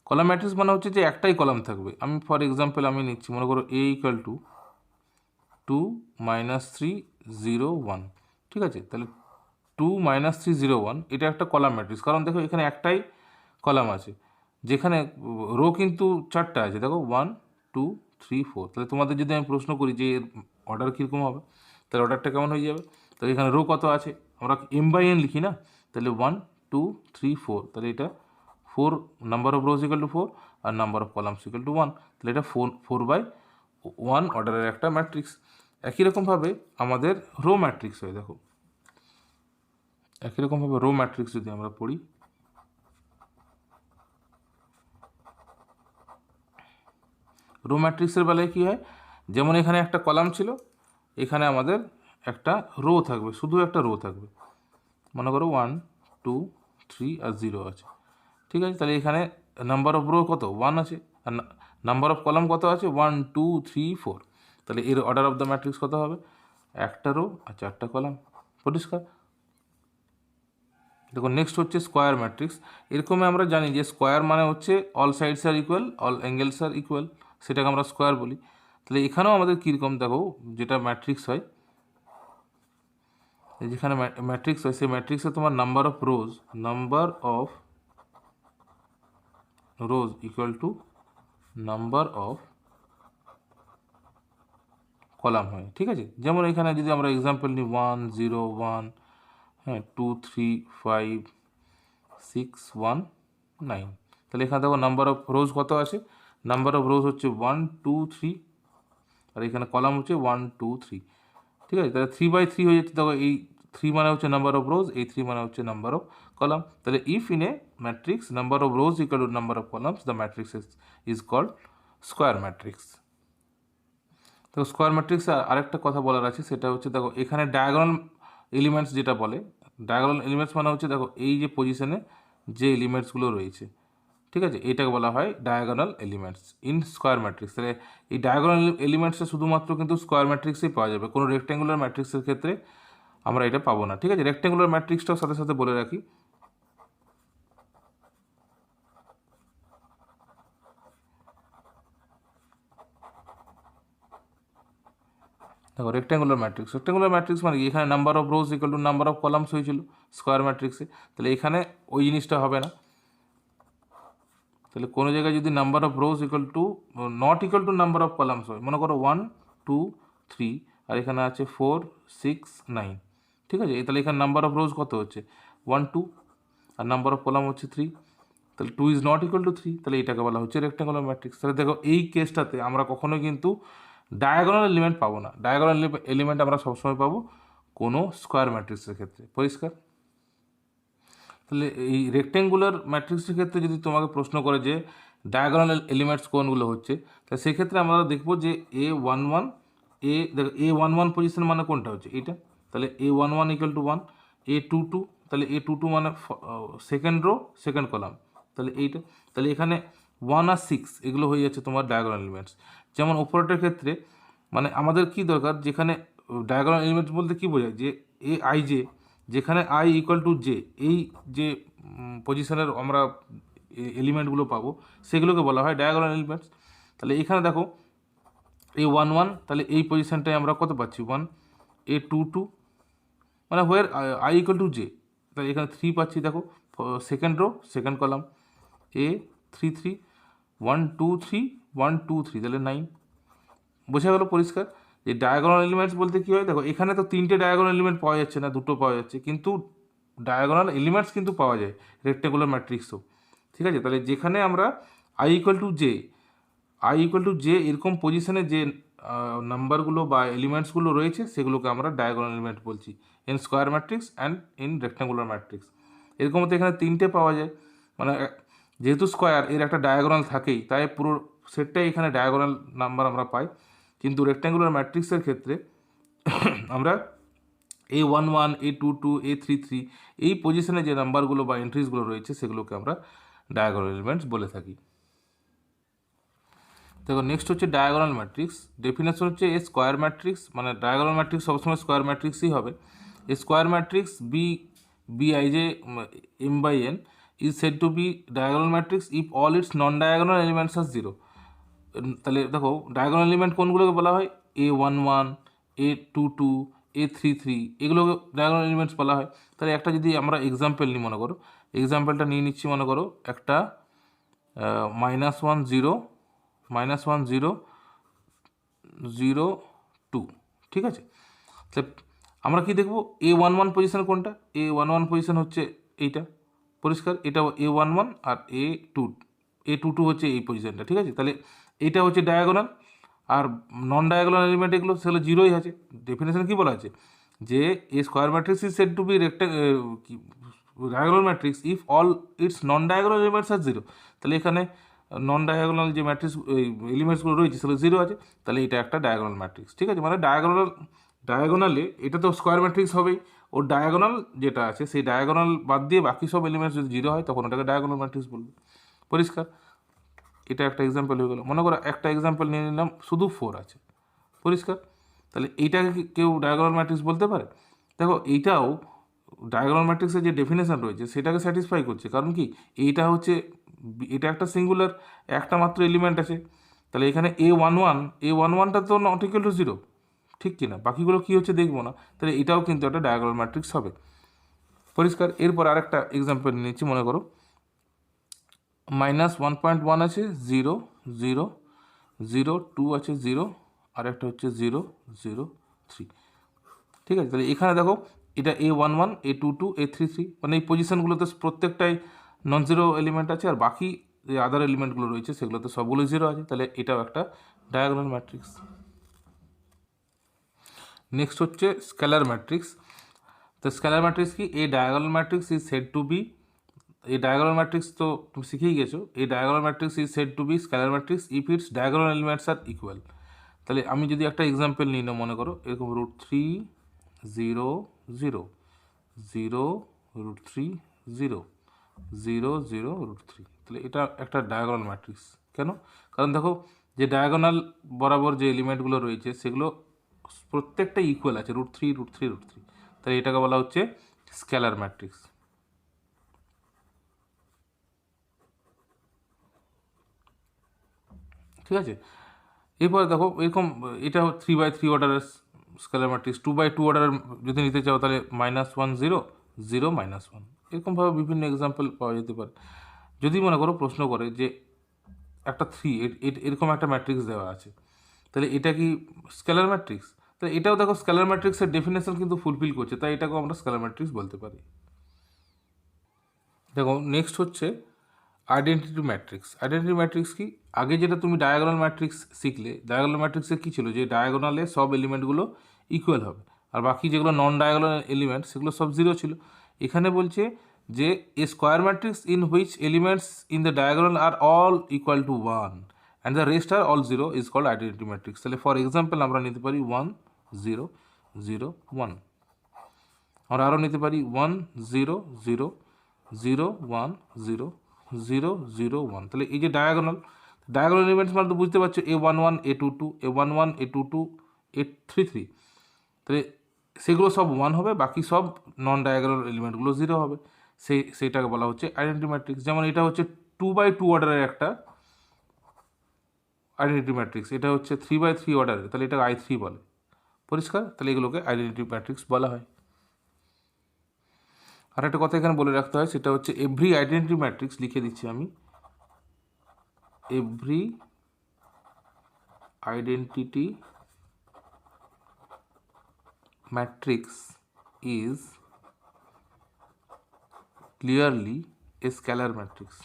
Column matrix মানে হচ্ছে যে একটাই কলাম থাকবে। আমি ফর এক্সাম্পল আমি নিচ্ছি, মনে করো A ইকুয়াল টু 2 -3 0 1, ঠিক আছে। তাহলে 2 -3 0 1 এটা একটা কলাম ম্যাট্রিক্স, কারণ দেখো এখানে একটাই কলাম আছে, যেখানে রো কিন্তু 4টা আছে, দেখো 1 2 3 4। তাহলে তোমাদের যদি আমি প্রশ্ন করি যে এর অর্ডার কীরকম হবে, তাহলে অর্ডারটা কেমন হয়ে যাবে? তাহলে এখানে রো কত আছে, আমরা m/n লিখি না, তাহলে 1 2 3 4, তাহলে এটা 4 number of rows equal to 4 আর number of columns equal to 1, তাহলে এটা 4/1 অর্ডারের একটা ম্যাট্রিক্স। একই রকমভাবে আমাদের রো ম্যাট্রিক্স হয়, দেখো একই রকমভাবে রো ম্যাট্রিক্স যদি আমরা পড়ি, রো ম্যাট্রিক্সের বেলায় কী হয়, যেমন এখানে একটা কলাম ছিল, এখানে আমাদের একটা রো থাকবে, শুধু একটা রো থাকবে, মনে করো 1 2 3 আর 0 আছে, ঠিক আছে। তাহলে এখানে নাম্বার অফ রো কত 1 আছে, আর নাম্বার অফ কলাম কত আছে 1 2 3 4, তাহলে এর অর্ডার অফ দ্য ম্যাট্রিক্স কত হবে, একটা রো আর 4টা কলাম। পরিষ্কার? দেখো নেক্সট হচ্ছে স্কোয়ার ম্যাট্রিক্স। এরকমই আমরা জানি যে স্কোয়ার মানে হচ্ছে all sides are equal, all angles R equal, সেটাকে আমরা স্কোয়ার বলি। তাহলে এখানেও আমাদের কীরকম দেখো, যেটা ম্যাট্রিক্স হয়, যেখানে ম্যাট্রিক্স হয় সেই ম্যাট্রিক্সে তোমার number of rows equal to number of column হয়, ঠিক আছে। যেমন এখানে যদি আমরা এক্সাম্পল নিই 1 0 1, হ্যাঁ 2 3 5 6 1 9, তাহলে এখানে দেখো নাম্বার অফ রোজ কত আছে, নাম্বার অফ রোজ হচ্ছে 1 2 3, আর এখানে কলাম হচ্ছে 1 2 3, ঠিক আছে। তাহলে 3/3 হয়ে যাচ্ছে, দেখো এই 3 মানে হচ্ছে নাম্বার অফ রোজ, এই 3 মানে হচ্ছে নাম্বার অফ কলাম। তাহলে if in a matrix number of rows equal to number of columns, the matrix is called square matrix. তো স্কোয়ার ম্যাট্রিক্সে আরেকটা কথা বলার আছে, সেটা হচ্ছে দেখো এখানে ডায়াগোনাল এলিমেন্টস যেটা বলে, ডায়াগোনাল এলিমেন্টস মানে হচ্ছে দেখো এই যে পজিশনে যে এলিমেন্টসগুলো রয়েছে, ঠিক আছে, এটাকে বলা হয় diagonal elements in square matrix. তাহলে এই ডায়াগোনাল এলিমেন্টসটা শুধুমাত্র কিন্তু স্কোয়ার ম্যাট্রিক্সেই পাওয়া যাবে, কোনো রেক্ট্যাঙ্গুলার ম্যাট্রিক্সের ক্ষেত্রে আমরা এটা পাবো না, ঠিক আছে। রেক্ট্যাঙ্গুলার ম্যাট্রিক্সটাও সাথে সাথে বলে রাখি, দেখো রেক্ট্যাঙ্গুলার ম্যাট্রিক্স মানে এখানে number of rows equal to number of columns হয়েছিল স্কোয়ার ম্যাট্রিক্সে, তাহলে এখানে ওই জিনিসটা হবে না। তাহলে কোনো জায়গায় যদি number of rose not equal to number of columns হয়, মনে করো 1 2 3 আর এখানে আছে 4 6 9, ঠিক আছে, তাহলে এখানে নাম্বার অফ রোজ কত হচ্ছে 1 2 আর নাম্বার অফ কলাম হচ্ছে 3, তাহলে 2 ইজ নট ইকুয়াল টু 3, তাহলে এটাকে বলা হচ্ছে রেক্ট্যাঙ্গুলার ম্যাট্রিক্স। তাহলে দেখো এই কেসটাতে আমরা কখনোই কিন্তু ডায়াগোনাল এলিমেন্ট পাবো না, ডায়াগোনাল এলিমেন্ট আমরা সবসময় পাবো কোনো স্কোয়ার ম্যাট্রিক্সের ক্ষেত্রে। পরিষ্কার? তাহলে এই রেক্ট্যাঙ্গুলার ম্যাট্রিক্সের ক্ষেত্রে যদি তোমাকে প্রশ্ন করে যে ডায়াগোনাল এলিমেন্টস কোনগুলো হচ্ছে, তাহলে সেক্ষেত্রে আমরা দেখবো যে A11, দেখো A11 পজিশন মানে কোনটা হচ্ছে এটা, তাহলে A11 ইকুয়াল টু 1, A22, তাহলে A22 মানে সেকেন্ড রো সেকেন্ড কলাম, তাহলে এইটা, তাহলে এখানে 1 আর 6 এগুলো হয়ে যাচ্ছে তোমার ডায়াগোনাল এলিমেন্টস। যেমন অপারেটরের ক্ষেত্রে মানে আমাদের কি দরকার, যেখানে ডায়াগোনাল এলিমেন্টস বলতে কি বোঝায়, যে AIJ, যেখানে I ইকুয়াল টু জে, এই যে পজিশনের আমরা এলিমেন্টগুলো পাবো সেগুলোকে বলা হয় ডায়াগোনাল এলিমেন্টস। তাহলে এখানে দেখো A11, তাহলে এই পজিশনটায় আমরা কত পাচ্ছি 1, A22 মানে হোয়ার I ইকুয়াল টু জে, তাহলে এখানে 3 পাচ্ছি, দেখো second rho second column, A33 1 2 3 1 2 3, তাহলে 9। বোঝা গেল পরিষ্কার? যে ডায়াগোনাল এলিমেন্টস বলতে কী হয়, দেখো এখানে তো 3টে ডায়াগোনাল এলিমেন্ট পাওয়া যাচ্ছে না, 2টো পাওয়া যাচ্ছে, কিন্তু ডায়াগোনাল এলিমেন্টস কিন্তু পাওয়া যায় রেক্ট্যাঙ্গুলার ম্যাট্রিক্সও, ঠিক আছে। তাহলে যেখানে আমরা I ইকুয়াল টু জে এরকম পজিশনে যে নাম্বারগুলো বা এলিমেন্টসগুলো রয়েছে সেগুলোকে আমরা ডায়াগোনাল এলিমেন্ট বলছি in square matrix and in rectangular matrix. এরকম তো এখানে 3টে পাওয়া যায়, মানে যেহেতু স্কোয়ার এর একটা ডায়াগোনাল থাকেই, তাই পুরো সেটটাই এখানে ডায়াগোনাল নাম্বার আমরা পাই। কিন্তু রেক্ট্যাঙ্গুলার ম্যাট্রিক্সের ক্ষেত্রে আমরা A11 A22 A33 এই পজিশনে যে নাম্বারগুলো বা এন্ট্রিসগুলো রয়েছে সেগুলোকে আমরা ডায়াগোনাল এলিমেন্টস বলে থাকি। দেখো নেক্সট হচ্ছে ডায়াগোনাল ম্যাট্রিক্স। ডেফিনেশন হচ্ছে এ স্কোয়ার ম্যাট্রিক্স, মানে ডায়াগোনাল ম্যাট্রিক্স সবসময় স্কোয়ার ম্যাট্রিক্সই হবে। A square matrix Bij m/n is said to be diagonal matrix if all its non-diagonal elements are 0. তাহলে দেখো ডায়াগোনাল এলিমেন্ট কোনগুলোকে বলা হয় A11 A22 A33 এগুলো ডায়াগোনাল এলিমেন্টস বলা হয়। তাহলে একটা যদি আমরা এক্সাম্পল নিই, মনে করো এক্সাম্পলটা নিয়ে নিচ্ছি, মনে করো একটা -1 0 -1 0 0 2, ঠিক আছে। তাহলে আমরা কি দেখব, A11 পজিশন কোনটা, A11 পজিশন হচ্ছে এইটা, পরিষ্কার। এটা A11 আর A22 হচ্ছে এই পজিশনটা, ঠিক আছে। তাহলে এটা হচ্ছে ডায়াগোনাল, আর নন ডায়াগোনাল এলিমেন্ট এগুলো সেগুলো জিরোই আছে। ডেফিনেশন কি বলা আছে, যে a square matrix is said to be diagonal matrix if all its non diagonal elements are zero. তাহলে এখানে নন ডায়াগোনাল যে ম্যাট্রিক্স এলিমেন্টসগুলো রয়েছে সেগুলো জিরো আছে, তাহলে এটা একটা ডায়াগোনাল ম্যাট্রিক্স, ঠিক আছে। মানে ডায়াগোনালে এটা তো স্কোয়ার ম্যাট্রিক্স হবেই, ওর ডায়াগোনাল যেটা আছে সেই ডায়াগোনাল বাদ দিয়ে বাকি সব এলিমেন্টস যদি জিরো হয় তখন ওটাকে ডায়াগোনাল ম্যাট্রিক্স বলবে, পরিষ্কার। এটা একটা এক্সাম্পল হয়ে গেলো। মনে করো একটা এক্সাম্পল নিয়ে নিলাম, শুধু 4 আছে, পরিষ্কার। তাহলে এইটাকে কেউ ডায়াগোনাল ম্যাট্রিক্স বলতে পারে? দেখো এইটাও ডায়াগোনাল ম্যাট্রিক্সের যে ডেফিনেশন রয়েছে সেটাকে স্যাটিসফাই করছে, কারণ কি এটা হচ্ছে, এটা একটা সিঙ্গুলার, একটা মাত্র এলিমেন্ট আছে। তাহলে এখানে A11টা তো নট ইকুয়াল টু 0, ঠিক কি না? বাকিগুলো কী হচ্ছে দেখবো না, তাহলে এটাও কিন্তু একটা ডায়াগোনাল ম্যাট্রিক্স হবে, পরিষ্কার। এরপর আরেকটা এক্সাম্পল নিচ্ছি, মনে করো -1.1 আছে 0 0 0 2 আছে 0, আর একটা হচ্ছে 0 0 3, ঠিক আছে। তাহলে এখানে দেখো এটা A11 A22 A33, মানে এই পজিশনগুলোতে প্রত্যেকটাই নন জিরো এলিমেন্ট আছে, আর বাকি যে আদার এলিমেন্টগুলো রয়েছে সেগুলোতে সবগুলোই জিরো আছে, তাহলে এটাও একটা ডায়াগোনাল ম্যাট্রিক্স। নেক্সট হচ্ছে স্কেলার ম্যাট্রিক্স। তো স্কেলার ম্যাট্রিক্স কি, এই diagonal matrix is said to be, এই ডায়াগোনাল ম্যাট্রিক্স তো তুমি শিখেই গেছো, এই diagonal matrix is said to be scalar matrix if its diagonal elements are equal. তাহলে আমি যদি একটা এক্সাম্পল নিই না, মনে করো এরকম √3 0 0 0 √3 0 0 0 √3, তাহলে এটা একটা ডায়াগোনাল ম্যাট্রিক্স। কেন? কারণ দেখো যে ডায়াগোনাল বরাবর যে এলিমেন্টগুলো রয়েছে সেগুলো প্রত্যেকটা ইকুয়াল আছে, √3 √3 √3, তাহলে এটাকে বলা হচ্ছে স্কেলার ম্যাট্রিক্স। ঠিক আছে। এরপরে দেখো এরকম, এটা 3/3 অর্ডারের স্কেলার ম্যাট্রিক্স, 2/2 অর্ডারের যদি নিতে চাও তাহলে -1 0 0 -1, এরকমভাবে বিভিন্ন এক্সাম্পল পাওয়া যেতে পারে। যদি মনে করো প্রশ্ন করে যে একটা 3 এরকম একটা ম্যাট্রিক্স দেওয়া আছে, তাহলে এটা কি স্কেলার ম্যাট্রিক্স? তাহলে এটাও দেখো স্কেলার ম্যাট্রিক্সের ডেফিনেশন কিন্তু ফুলফিল করছে, তাই এটাকেও আমরা স্কেলার ম্যাট্রিক্স বলতে পারি। দেখো নেক্সট হচ্ছে আইডেন্টিটি ম্যাট্রিক্স। আইডেন্টিটি ম্যাট্রিক্স কি, আগে যেটা তুমি ডায়াগোনাল ম্যাট্রিক্স শিখলে, ডায়াগোনাল ম্যাট্রিক্সে কী ছিল, যে ডায়াগোনালে সব এলিমেন্টগুলো ইকুয়াল হবে, আর বাকি যেগুলো নন ডায়াগোনাল এলিমেন্ট সেগুলো সব জিরো ছিল। এখানে বলছে যে a square matrix in which elements in the diagonal are all equal to 1 and the rest are all zero is called identity matrix. তাহলে ফর এক্সাম্পল আমরা নিতে পারি 1 0 0 1, আমরা আরও নিতে পারি 1 0 0 0 1 0 0 0 1। তাহলে এই যে ডায়াগোনাল এলিমেন্টস মানে তো বুঝতে পারছো, A11 A22 A11 A22 A33, তাহলে সেগুলো সব 1 হবে, বাকি সব নন ডায়াগোনাল এলিমেন্টগুলো 0 হবে, সেইটাকে বলা হচ্ছে আইডেন্টিটি ম্যাট্রিক্স। যেমন এটা হচ্ছে 2/2 অর্ডারের একটা আইডেন্টিটি ম্যাট্রিক্স, এটা হচ্ছে 3/3 অর্ডারের, তাহলে এটাকে I3 বলে, পরিষ্কার। তাহলে এগুলোকে আইডেন্টিটি ম্যাট্রিক্স বলা হয়। আর একটা কথা এখানে বলে রাখতে হয়, সেটা হচ্ছে এভরি আইডেন্টিটি ম্যাট্রিক্স, লিখে দিচ্ছি আমি, every identity matrix is clearly A scalar matrix.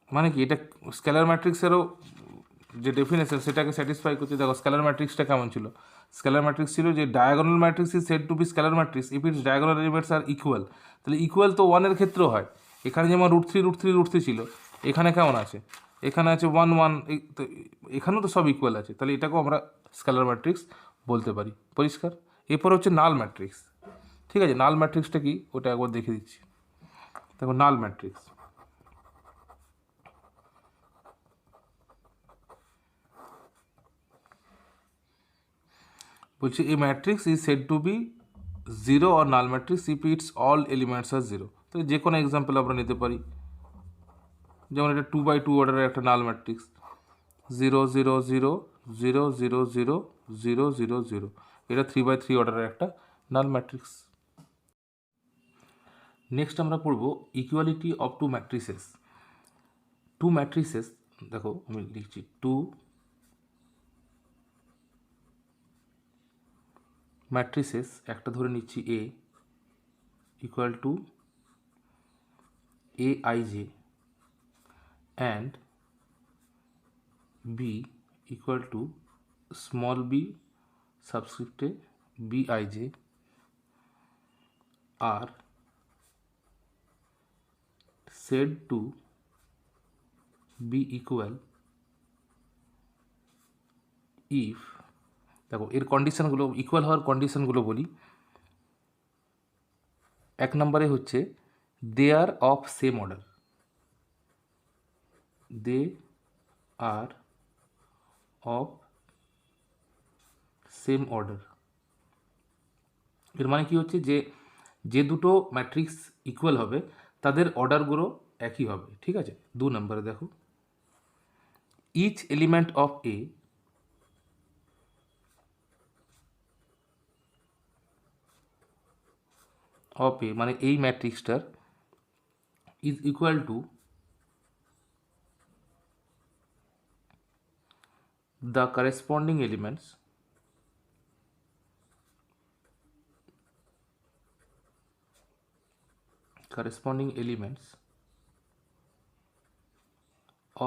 মানে কি, এটা স্কেলার ম্যাট্রিক্সেরও যে ডেফিনেশন সেটাকে স্যাটিসফাই করতে। দেখো স্কেলার ম্যাট্রিক্সটা কেমন ছিল, স্কেলার ম্যাট্রিক্স ছিল যে diagonal matrix is said to be scalar matrix if its diagonal elements are equal. তাহলে ইকুয়াল তো 1 এর ক্ষেত্রেও হয়, এখানে যেমন √3 √3 √3 ছিল, এখানে কেমন আছে, এখানে আছে 1 1, এখানেও তো সব ইকুয়াল আছে, তাহলে এটাকেও আমরা স্কেলার ম্যাট্রিক্স বলতে পারি, পরিষ্কার। এরপর হচ্ছে নাল ম্যাট্রিক্স। ঠিক আছে, নাল ম্যাট্রিক্সটা কি ওটা একবার দেখে দিচ্ছি। দেখো নাল ম্যাট্রিক্স, বলছি এই matrix is said to be zero or null matrix if its all elements are zero. তো যে কোনো এক্সাম্পল আমরা নিতে পারি, যেমন এটা 2x2 অর্ডারের একটা নাল ম্যাট্রিক্স, 0 0 0 0 0 0 0 0 0, এটা 3x3 অর্ডারের একটা নাল ম্যাট্রিক্স। নেক্সট আমরা পড়ব equality of two matrices. Two matrices, দেখো আমি লিখছি টু ম্যাট্রিসেস, একটা ধরে নিচ্ছি A equal to aij and b equal to small b subscript bij are said to be equal if, দেখো এর কন্ডিশনগুলো, ইকুয়াল হওয়ার কন্ডিশনগুলো বলি। এক নম্বরে হচ্ছে they are of same order, they are of same order. এর মানে কি হচ্ছে যে যে দুটো ম্যাট্রিক্স ইকুয়াল হবে তাদের অর্ডারগুলো একই হবে, ঠিক আছে। 2 নম্বরে দেখো ইচ এলিমেন্ট অফ এ মানে এই ম্যাট্রিক্সটার is equal to the corresponding elements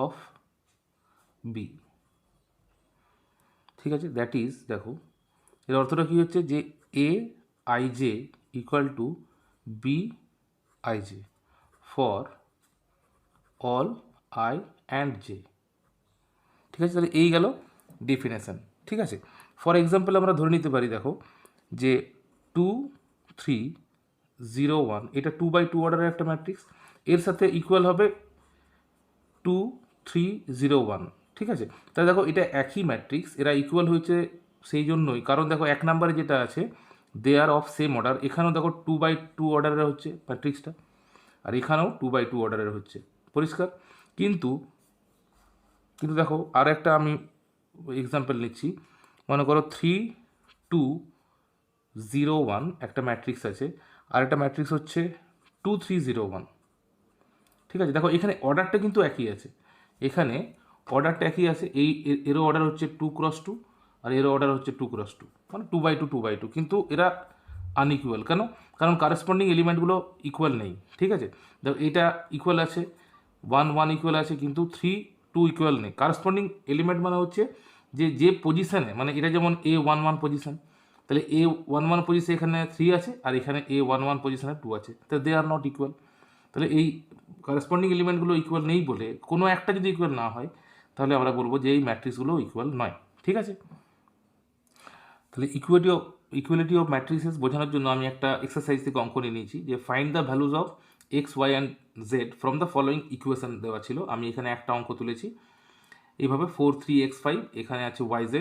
of b, ঠিক আছে। দ্যাট ইজ, দেখো এর অর্থটা কী হচ্ছে যে a i j equal to b i j for all i and j, ঠিক আছে। তাহলে এই গেল ডেফিনেশন, ঠিক আছে। ফর এক্সাম্পল আমরা ধরে নিতে পারি, দেখো যে 2 3 0 1 এটা 2x2 অর্ডারের একটা ম্যাট্রিক্স, এর সাথে ইকুয়াল হবে 2 3 0 1, ঠিক আছে। তাহলে দেখো এটা একই ম্যাট্রিক্স, এরা ইকুয়াল হয়েছে সেই জন্যই, কারণ দেখো এক নম্বরে যেটা আছে দে আর অফ সেম অর্ডার, এখানেও দেখো 2x2 অর্ডারের হচ্ছে ম্যাট্রিক্সটা, আর এখানেও 2x2 অর্ডারের হচ্ছে, পরিষ্কার। কিন্তু দেখো আর একটা আমি এক্সাম্পল নিচ্ছি, মনে করো 3 2 0 1 একটা ম্যাট্রিক্স আছে, আর একটা ম্যাট্রিক্স হচ্ছে 2 3 0 1, ঠিক আছে। দেখো এখানে অর্ডারটা কিন্তু একই আছে, এখানে অর্ডারটা একই আছে, এরও অর্ডার হচ্ছে 2x2 আর এরও অর্ডার হচ্ছে 2x2, মানে 2x2 2x2, কিন্তু এরা আনইকুয়াল। কারণ কারেসপন্ডিং এলিমেন্টগুলো ইকুয়াল নেই, ঠিক আছে। দেখো এটা ইকুয়াল আছে, 1 1 ইকুয়াল আছে, কিন্তু 3 2 ইকুয়াল নেই। কারেসপন্ডিং এলিমেন্ট মানে হচ্ছে যে পজিশানে, মানে এটা যেমন A11 পজিশান, তাহলে A11 পজিশনে এখানে 3 আছে, আর এখানে A11 পজিশনে 2 আছে, তাহলে দে আর নট ইকুয়াল। তাহলে এই কারেসপন্ডিং এলিমেন্টগুলো ইকুয়াল নেই বলে, কোনো একটা যদি ইকুয়াল না হয় তাহলে আমরা বলবো যে এই ম্যাট্রিক্সগুলো ইকুয়াল নয়, ঠিক আছে। তাহলে ইকুয়ালিটি অফ ম্যাট্রিক্সেস বোঝানোর জন্য আমি একটা এক্সারসাইজ থেকে অঙ্ক নিয়ে নিয়েছি, যে find the values of x y and z from the following equation দেওয়া ছিল। আমি এখানে একটা অঙ্ক তুলেছি এইভাবে 4 3 x 5, এখানে আছে y z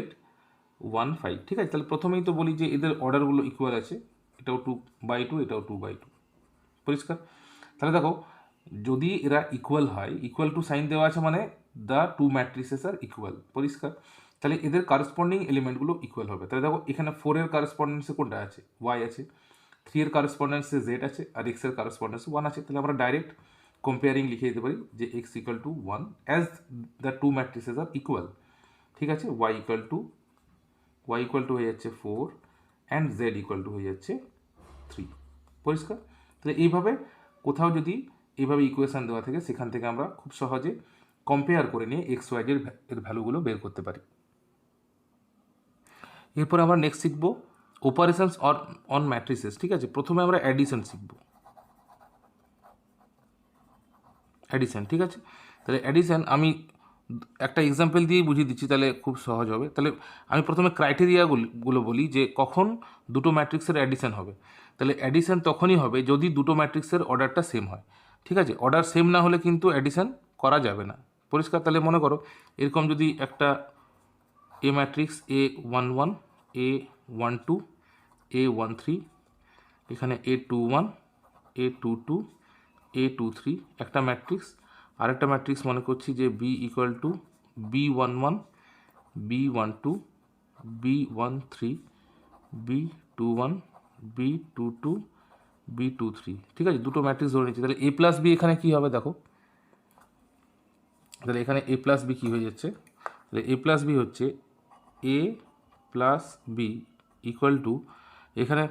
1 5, ঠিক আছে। তাহলে প্রথমেই তো বলি যে এদের অর্ডারগুলো ইকুয়াল আছে, এটাও 2x2 এটাও 2x2, পরিষ্কার। তাহলে দেখো যদি এরা ইকুয়াল হয়, ইকুয়াল টু সাইন দেওয়া আছে মানে the two matrices are equal, পরিষ্কার। তাহলে এদের কারেসপন্ডিং এলিমেন্টগুলো ইকুয়াল হবে। তাহলে দেখো এখানে 4 এর কারেসপন্ডেন্সে কোনটা আছে, y আছে, 3 এর কারেসপন্ডেন্সে z আছে, আর x এর কারেসপন্ডেন্সে 1 আছে। তাহলে আমরা ডাইরেক্ট কম্পেয়ারিং লিখে দিতে পারি যে x equal to 1 as the two matrices are equal, ঠিক আছে। y ইকুয়াল টু হয়ে যাচ্ছে 4 অ্যান্ড z ইকুয়াল টু হয়ে যাচ্ছে 3, পরিষ্কার। তাহলে এইভাবে কোথাও যদি এইভাবে ইকুয়েশান দেওয়া থাকে, সেখান থেকে আমরা খুব সহজে কম্পেয়ার করে নিয়ে এক্স ওয়াই এর ভ্যালুগুলো বের করতে পারি। এরপর আমরা নেক্সট শিখবো অপারেশনস অন ম্যাট্রিসেস, ঠিক আছে। প্রথমে আমরা অ্যাডিশন শিখবো, অ্যাডিশন, ঠিক আছে। তাহলে অ্যাডিশন আমি একটা এক্সাম্পল দিয়ে বুঝিয়ে দিচ্ছি, তাহলে খুব সহজ হবে। তাহলে আমি প্রথমে ক্রাইটেরিয়াগুলো বলি যে কখন দুটো ম্যাট্রিক্সের অ্যাডিশন হবে। তাহলে অ্যাডিশন তখনই হবে যদি দুটো ম্যাট্রিক্সের অর্ডারটা সেম হয়, ঠিক আছে। অর্ডার সেম না হলে কিন্তু অ্যাডিশন করা যাবে না, পরিষ্কার। তাহলে মনে করো এরকম যদি একটা এ ম্যাট্রিক্স A11 A12 A13, এখানে A21 A22 A23 একটা ম্যাট্রিক্স, আরেকটা ম্যাট্রিক্স মনে করছি যে B equal two B11 B12 B13 B21 B22 B23, ঠিক আছে, দুটো ম্যাট্রিক্স ধরে নিচ্ছি। তাহলে এ প্লাস বি এখানে কী হবে দেখো, তাহলে এখানে এ প্লাস বি কী হয়ে যাচ্ছে, তাহলে এ প্লাস বি হচ্ছে এ প্লাস বি ইকুয়াল টু, এখানে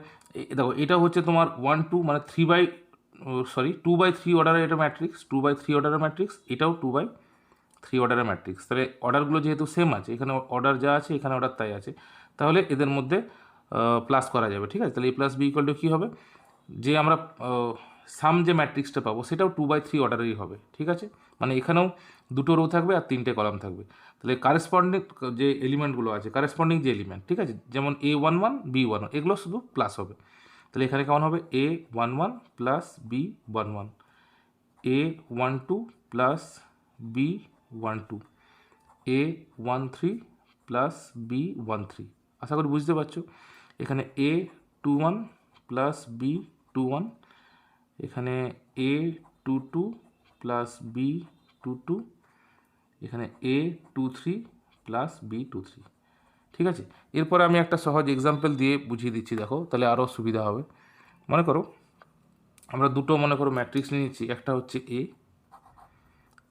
দেখো এটা হচ্ছে তোমার 1 2 মানে 2/3 অর্ডারের এটা ম্যাট্রিক্স, 2/3 অর্ডারের ম্যাট্রিক্স, এটাও 2/3 অর্ডারের ম্যাট্রিক্স। তাহলে অর্ডারগুলো যেহেতু সেম আছে, এখানে অর্ডার যা আছে এখানে অর্ডার তাই আছে, তাহলে এদের মধ্যে প্লাস করা যাবে, ঠিক আছে। তাহলে এ প্লাস বি ইকুয়াল টু কী হবে, যে আমরা সাম যে ম্যাট্রিক্সটা পাবো সেটাও 2/3 অর্ডারেরই হবে, ঠিক আছে। মানে এখানেও দুটো রো থাকবে আর 3টে কলাম থাকবে। তাহলে কারেসপন্ডিং যে এলিমেন্টগুলো আছে, কারেসপন্ডিং যে এলিমেন্ট, ঠিক আছে, যেমন A11 B11 এগুলো শুধু প্লাস হবে। তাহলে এখানে কেমন হবে A11 plus B11, A12 plus B12, A13 plus B13। আশা করি বুঝতে পারছো। এখানে A21 প্লাস B21, এখানে A22 প্লাস B22, এখানে A23 প্লাস B23, ঠিক আছে। এরপরে আমি একটা সহজ এক্সাম্পল দিয়ে বুঝিয়ে দিচ্ছি, দেখো তাহলে আরও সুবিধা হবে। মনে করো আমরা দুটো মনে করো ম্যাট্রিক্স নিয়ে নিচ্ছি, একটা হচ্ছে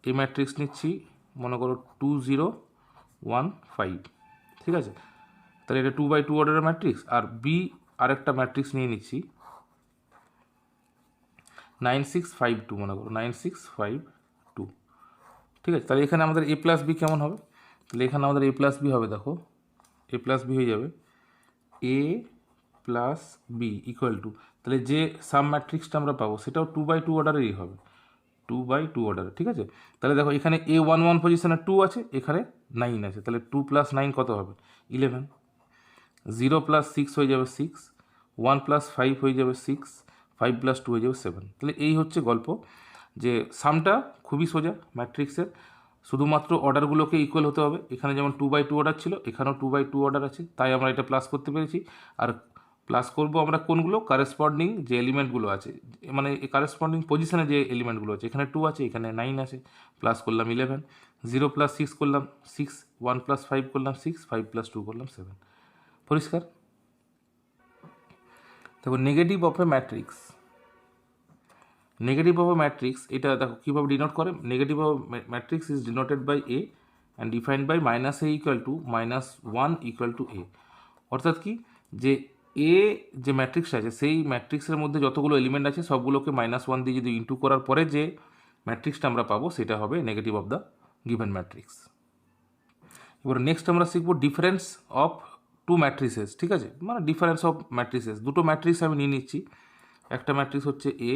এ ম্যাট্রিক্স নিচ্ছি মনে করো 2 0 1 5, ঠিক আছে। তাহলে এটা 2/2 অর্ডারের ম্যাট্রিক্স। আর বি আরেকটা ম্যাট্রিক্স নিয়ে নিচ্ছি 9 6 5 2, মনে করো 9 6 5 2, ঠিক আছে। তাহলে এখানে আমাদের এ প্লাস বি কেমন হবে, তাহলে এখানে আমাদের এ প্লাস বি হবে, দেখো এ প্লাস বি হয়ে যাবে এ প্লাস বি ইকুয়াল টু, তাহলে যে সাম ম্যাট্রিক্সটা আমরা পাবো সেটাও 2/2 অর্ডারেরই হবে, 2/2 অর্ডারে, ঠিক আছে। তাহলে দেখো এখানে A11 পজিশনে 2 আছে, এখানে 9 আছে, তাহলে 2 + 9 কত হবে 11, 0 + 6 হয়ে যাবে 6, 1 + 5 হয়ে যাবে 6, 5 + 2 হয়ে যাবে 7। তাহলে এই হচ্ছে গল্প, যে সামটা খুবই সোজা ম্যাট্রিক্সের, শুধুমাত্র অর্ডারগুলোকে ইকুয়াল হতে হবে। এখানে যেমন 2/2 অর্ডার ছিল, এখানেও 2/2 অর্ডার আছে, তাই আমরা এটা প্লাস করতে পেরেছি। আর প্লাস করব আমরা কোনগুলো, কারেসপন্ডিং যে এলিমেন্টগুলো আছে, মানে এই কারেসপন্ডিং পজিশনে যে এলিমেন্টগুলো আছে, এখানে 2 আছে, এখানে 9 আছে, প্লাস করলাম 11, 0 + 6 করলাম 6, 1 + 5 করলাম 6, 5 + 2 করলাম 7। পরিষ্কার। দেখো negative of a matrix, negative of a matrix এটা দেখো কীভাবে ডিনোট করে, negative of matrix is denoted by A and defined by -a equal to -1 equal to A. অর্থাৎ কি, যে এ যে ম্যাট্রিক্সটা আছে সেই ম্যাট্রিক্সের মধ্যে যতগুলো এলিমেন্ট আছে সবগুলোকে -1 দিয়ে যদি ইন্টু করার পরে যে ম্যাট্রিক্সটা আমরা পাবো সেটা হবে negative of the given matrix. এবার নেক্সট আমরা শিখবো ডিফারেন্স অফ টু ম্যাট্রিসেস, ঠিক আছে, মানে ডিফারেন্স অফ ম্যাট্রিসেস। দুটো ম্যাট্রিক্স আমি নিয়ে নিচ্ছি, একটা ম্যাট্রিক্স হচ্ছে এ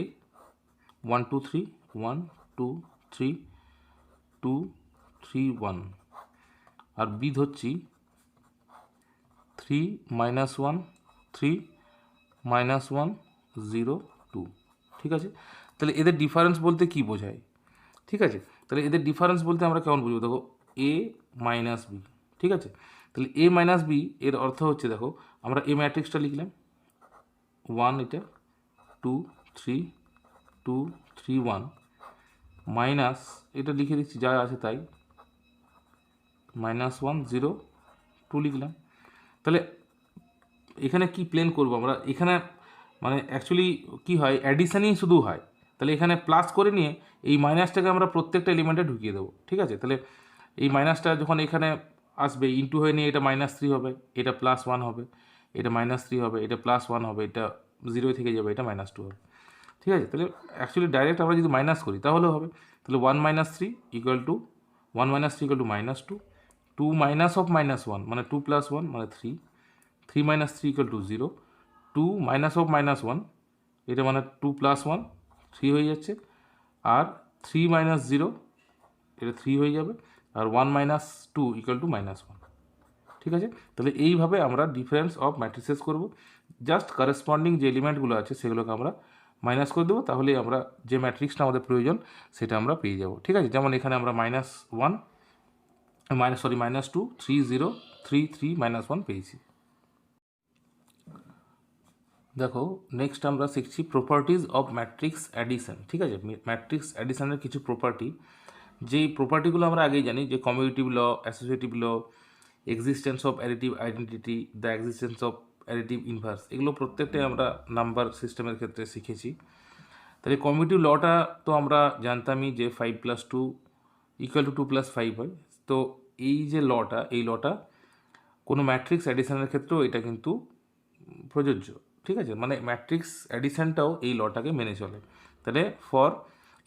1 2 3 1 2 3 2 3 1, আর বি ধরছি 3 -1 3 -1 0 2, ঠিক আছে। তাহলে এদের ডিফারেন্স বলতে কি বোঝায়, ঠিক আছে। তাহলে এদের ডিফারেন্স বলতে আমরা কেমন বুঝবো, দেখো এ মাইনাস বি, ঠিক আছে। তাহলে এ মাইনাস বি এর অর্থ হচ্ছে, দেখো আমরা এ ম্যাট্রিক্সটা লিখলাম 1, এটা 2 3 2 3 1, মাইনাস এটা লিখে দিচ্ছি যা আছে তাই, -1 0 2 লিখলাম। তাহলে এখানে কি প্লেন করব আমরা, এখানে মানে অ্যাকচুয়ালি কি হয়, অ্যাডিশানই শুধু হয়। তাহলে এখানে প্লাস করে নিয়ে এই মাইনাসটাকে আমরা প্রত্যেকটা এলিমেন্টে ঢুকিয়ে দেবো, ঠিক আছে। তাহলে এই মাইনাসটা যখন এখানে আসবে ইন্টু হয়ে নিয়ে এটা -3 হবে, এটা +1 হবে, এটা -3 হবে, এটা +1 হবে, এটা 0 থেকে যাবে, এটা -2 হবে, ঠিক আছে। তাহলে অ্যাকচুয়ালি ডাইরেক্ট আমরা যদি মাইনাস করি তাহলেও হবে। তাহলে 1 - 3 equal to 1 - 3 equal to -2, 2 minus of -1 মানে 2 + 1 মানে 3, 3 - 3 ইকুয়াল টু 0, 2 মাইনাস অফ -1 এটা মানে 2 + 1 3 হয়ে যাচ্ছে, আর 3 - 0 এটা 3 হয়ে যাবে, আর 1 - 2 ইকুয়াল টু -1, ঠিক আছে। তাহলে এইভাবে আমরা ডিফারেন্স অফ ম্যাট্রিসেস করব, জাস্ট কারেসপন্ডিং যে এলিমেন্টগুলো আছে সেগুলোকে আমরা মাইনাস করে দেবো, তাহলে আমরা যে ম্যাট্রিক্সটা আমাদের প্রয়োজন সেটা আমরা পেয়ে যাব, ঠিক আছে। যেমন এখানে আমরা -1 -2 3 0 3 3 -1 পেয়েছি। দেখো নেক্সট আমরা শিখছি প্রপার্টিজ অফ ম্যাট্রিক্স অ্যাডিশন, ঠিক আছে। ম্যাট্রিক্স অ্যাডিশনের কিছু প্রপার্টি, যেই প্রপার্টিগুলো আমরা আগেই জানি, যে commutative law, associative law, existence of additive identity, the existence of additive inverse, এগুলো প্রত্যেকটাই আমরা নাম্বার সিস্টেমের ক্ষেত্রে শিখেছি। তাহলে কমিউটিভ লটা তো আমরা জানতামই যে 5+2 = 2+5 হয়। তো এই যে লটা, এই লটা কোনো ম্যাট্রিক্স অ্যাডিশনের ক্ষেত্রেও এটা কিন্তু প্রযোজ্য, ঠিক আছে? মানে ম্যাট্রিক্স অ্যাডিশনটাও এই লটাকে মেনে চলে। তাহলে for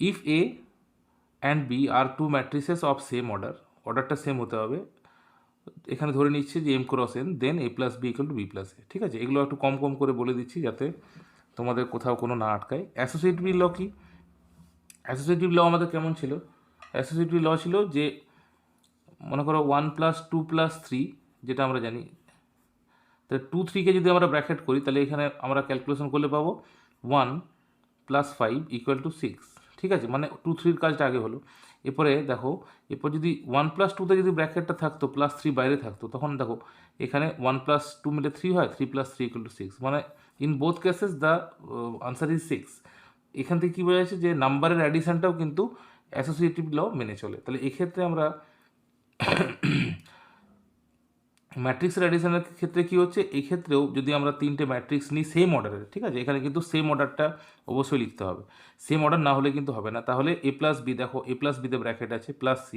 if a and b are two matrices of same order, অর্ডারটা সেম হতে হবে, এখানে ধরে নিচ্ছে যে m×n, দেন a+b = b+a, ঠিক আছে? এগুলো একটু কম কম করে বলে দিচ্ছি যাতে তোমাদের কোথাও কোনো না আটকায়। অ্যাসোসিয়েটিভ ল কি? অ্যাসোসিয়েটিভ ল আমাদের কেমন ছিল? অ্যাসোসিয়েটিভ ল ছিল যে মনে করো 1+2+3, যেটা আমরা জানি, তাহলে 2-3কে যদি আমরা ব্র্যাকেট করি তাহলে এখানে আমরা ক্যালকুলেশন করলে পাবো 1+5 = 6, ঠিক আছে? মানে 2-3 কাজটা আগে হলো। এরপরে দেখো, এরপর যদি 1+2তে যদি ব্র্যাকেটটা থাকতো, +3 বাইরে থাকতো, তখন দেখো এখানে 1+2 মিলে 3 হয়, 3+3 = 6, মানে in both cases the answer is 6। এখান থেকে কী বোঝা যাচ্ছে যে নাম্বারের অ্যাডিশনটাও কিন্তু অ্যাসোসিয়েটিভ ল মেনে চলে। তাহলে এক্ষেত্রে আমরা ম্যাট্রিক্সের অ্যাডিশনের ক্ষেত্রে কী হচ্ছে, এই ক্ষেত্রেও যদি আমরা 3টে ম্যাট্রিক্স নিই সেম অর্ডারের, ঠিক আছে? এখানে কিন্তু সেম অর্ডারটা অবশ্যই লিখতে হবে, সেম অর্ডার না হলে কিন্তু হবে না। তাহলে a+b, দেখো a+bতে ব্র্যাকেট আছে, +c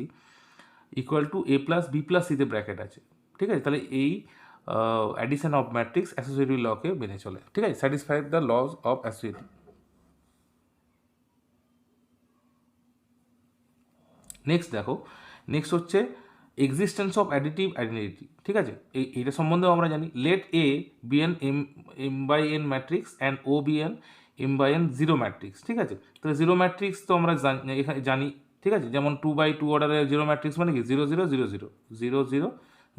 = a+b+c-তে ব্র্যাকেট আছে, ঠিক আছে? তাহলে এই অ্যাডিশন অফ ম্যাট্রিক্স অ্যাসোসিয়েটিভ লকে মেনে চলে, ঠিক আছে? Satisfy the laws of associative. Next দেখো, নেক্সট হচ্ছে এক্সিস্টেন্স অফ অ্যাডিটিভ আইডেন্টিটি, ঠিক আছে? এইটা সম্বন্ধেও আমরা জানি। Let a be an m/n matrix and O be an m/n zero matrix, ঠিক আছে? তাহলে জিরো ম্যাট্রিক্স তো আমরা এখানে জানি, ঠিক আছে? যেমন 2/2 অর্ডারের জিরো ম্যাট্রিক্স মানে কি 0 0 0 0 0 0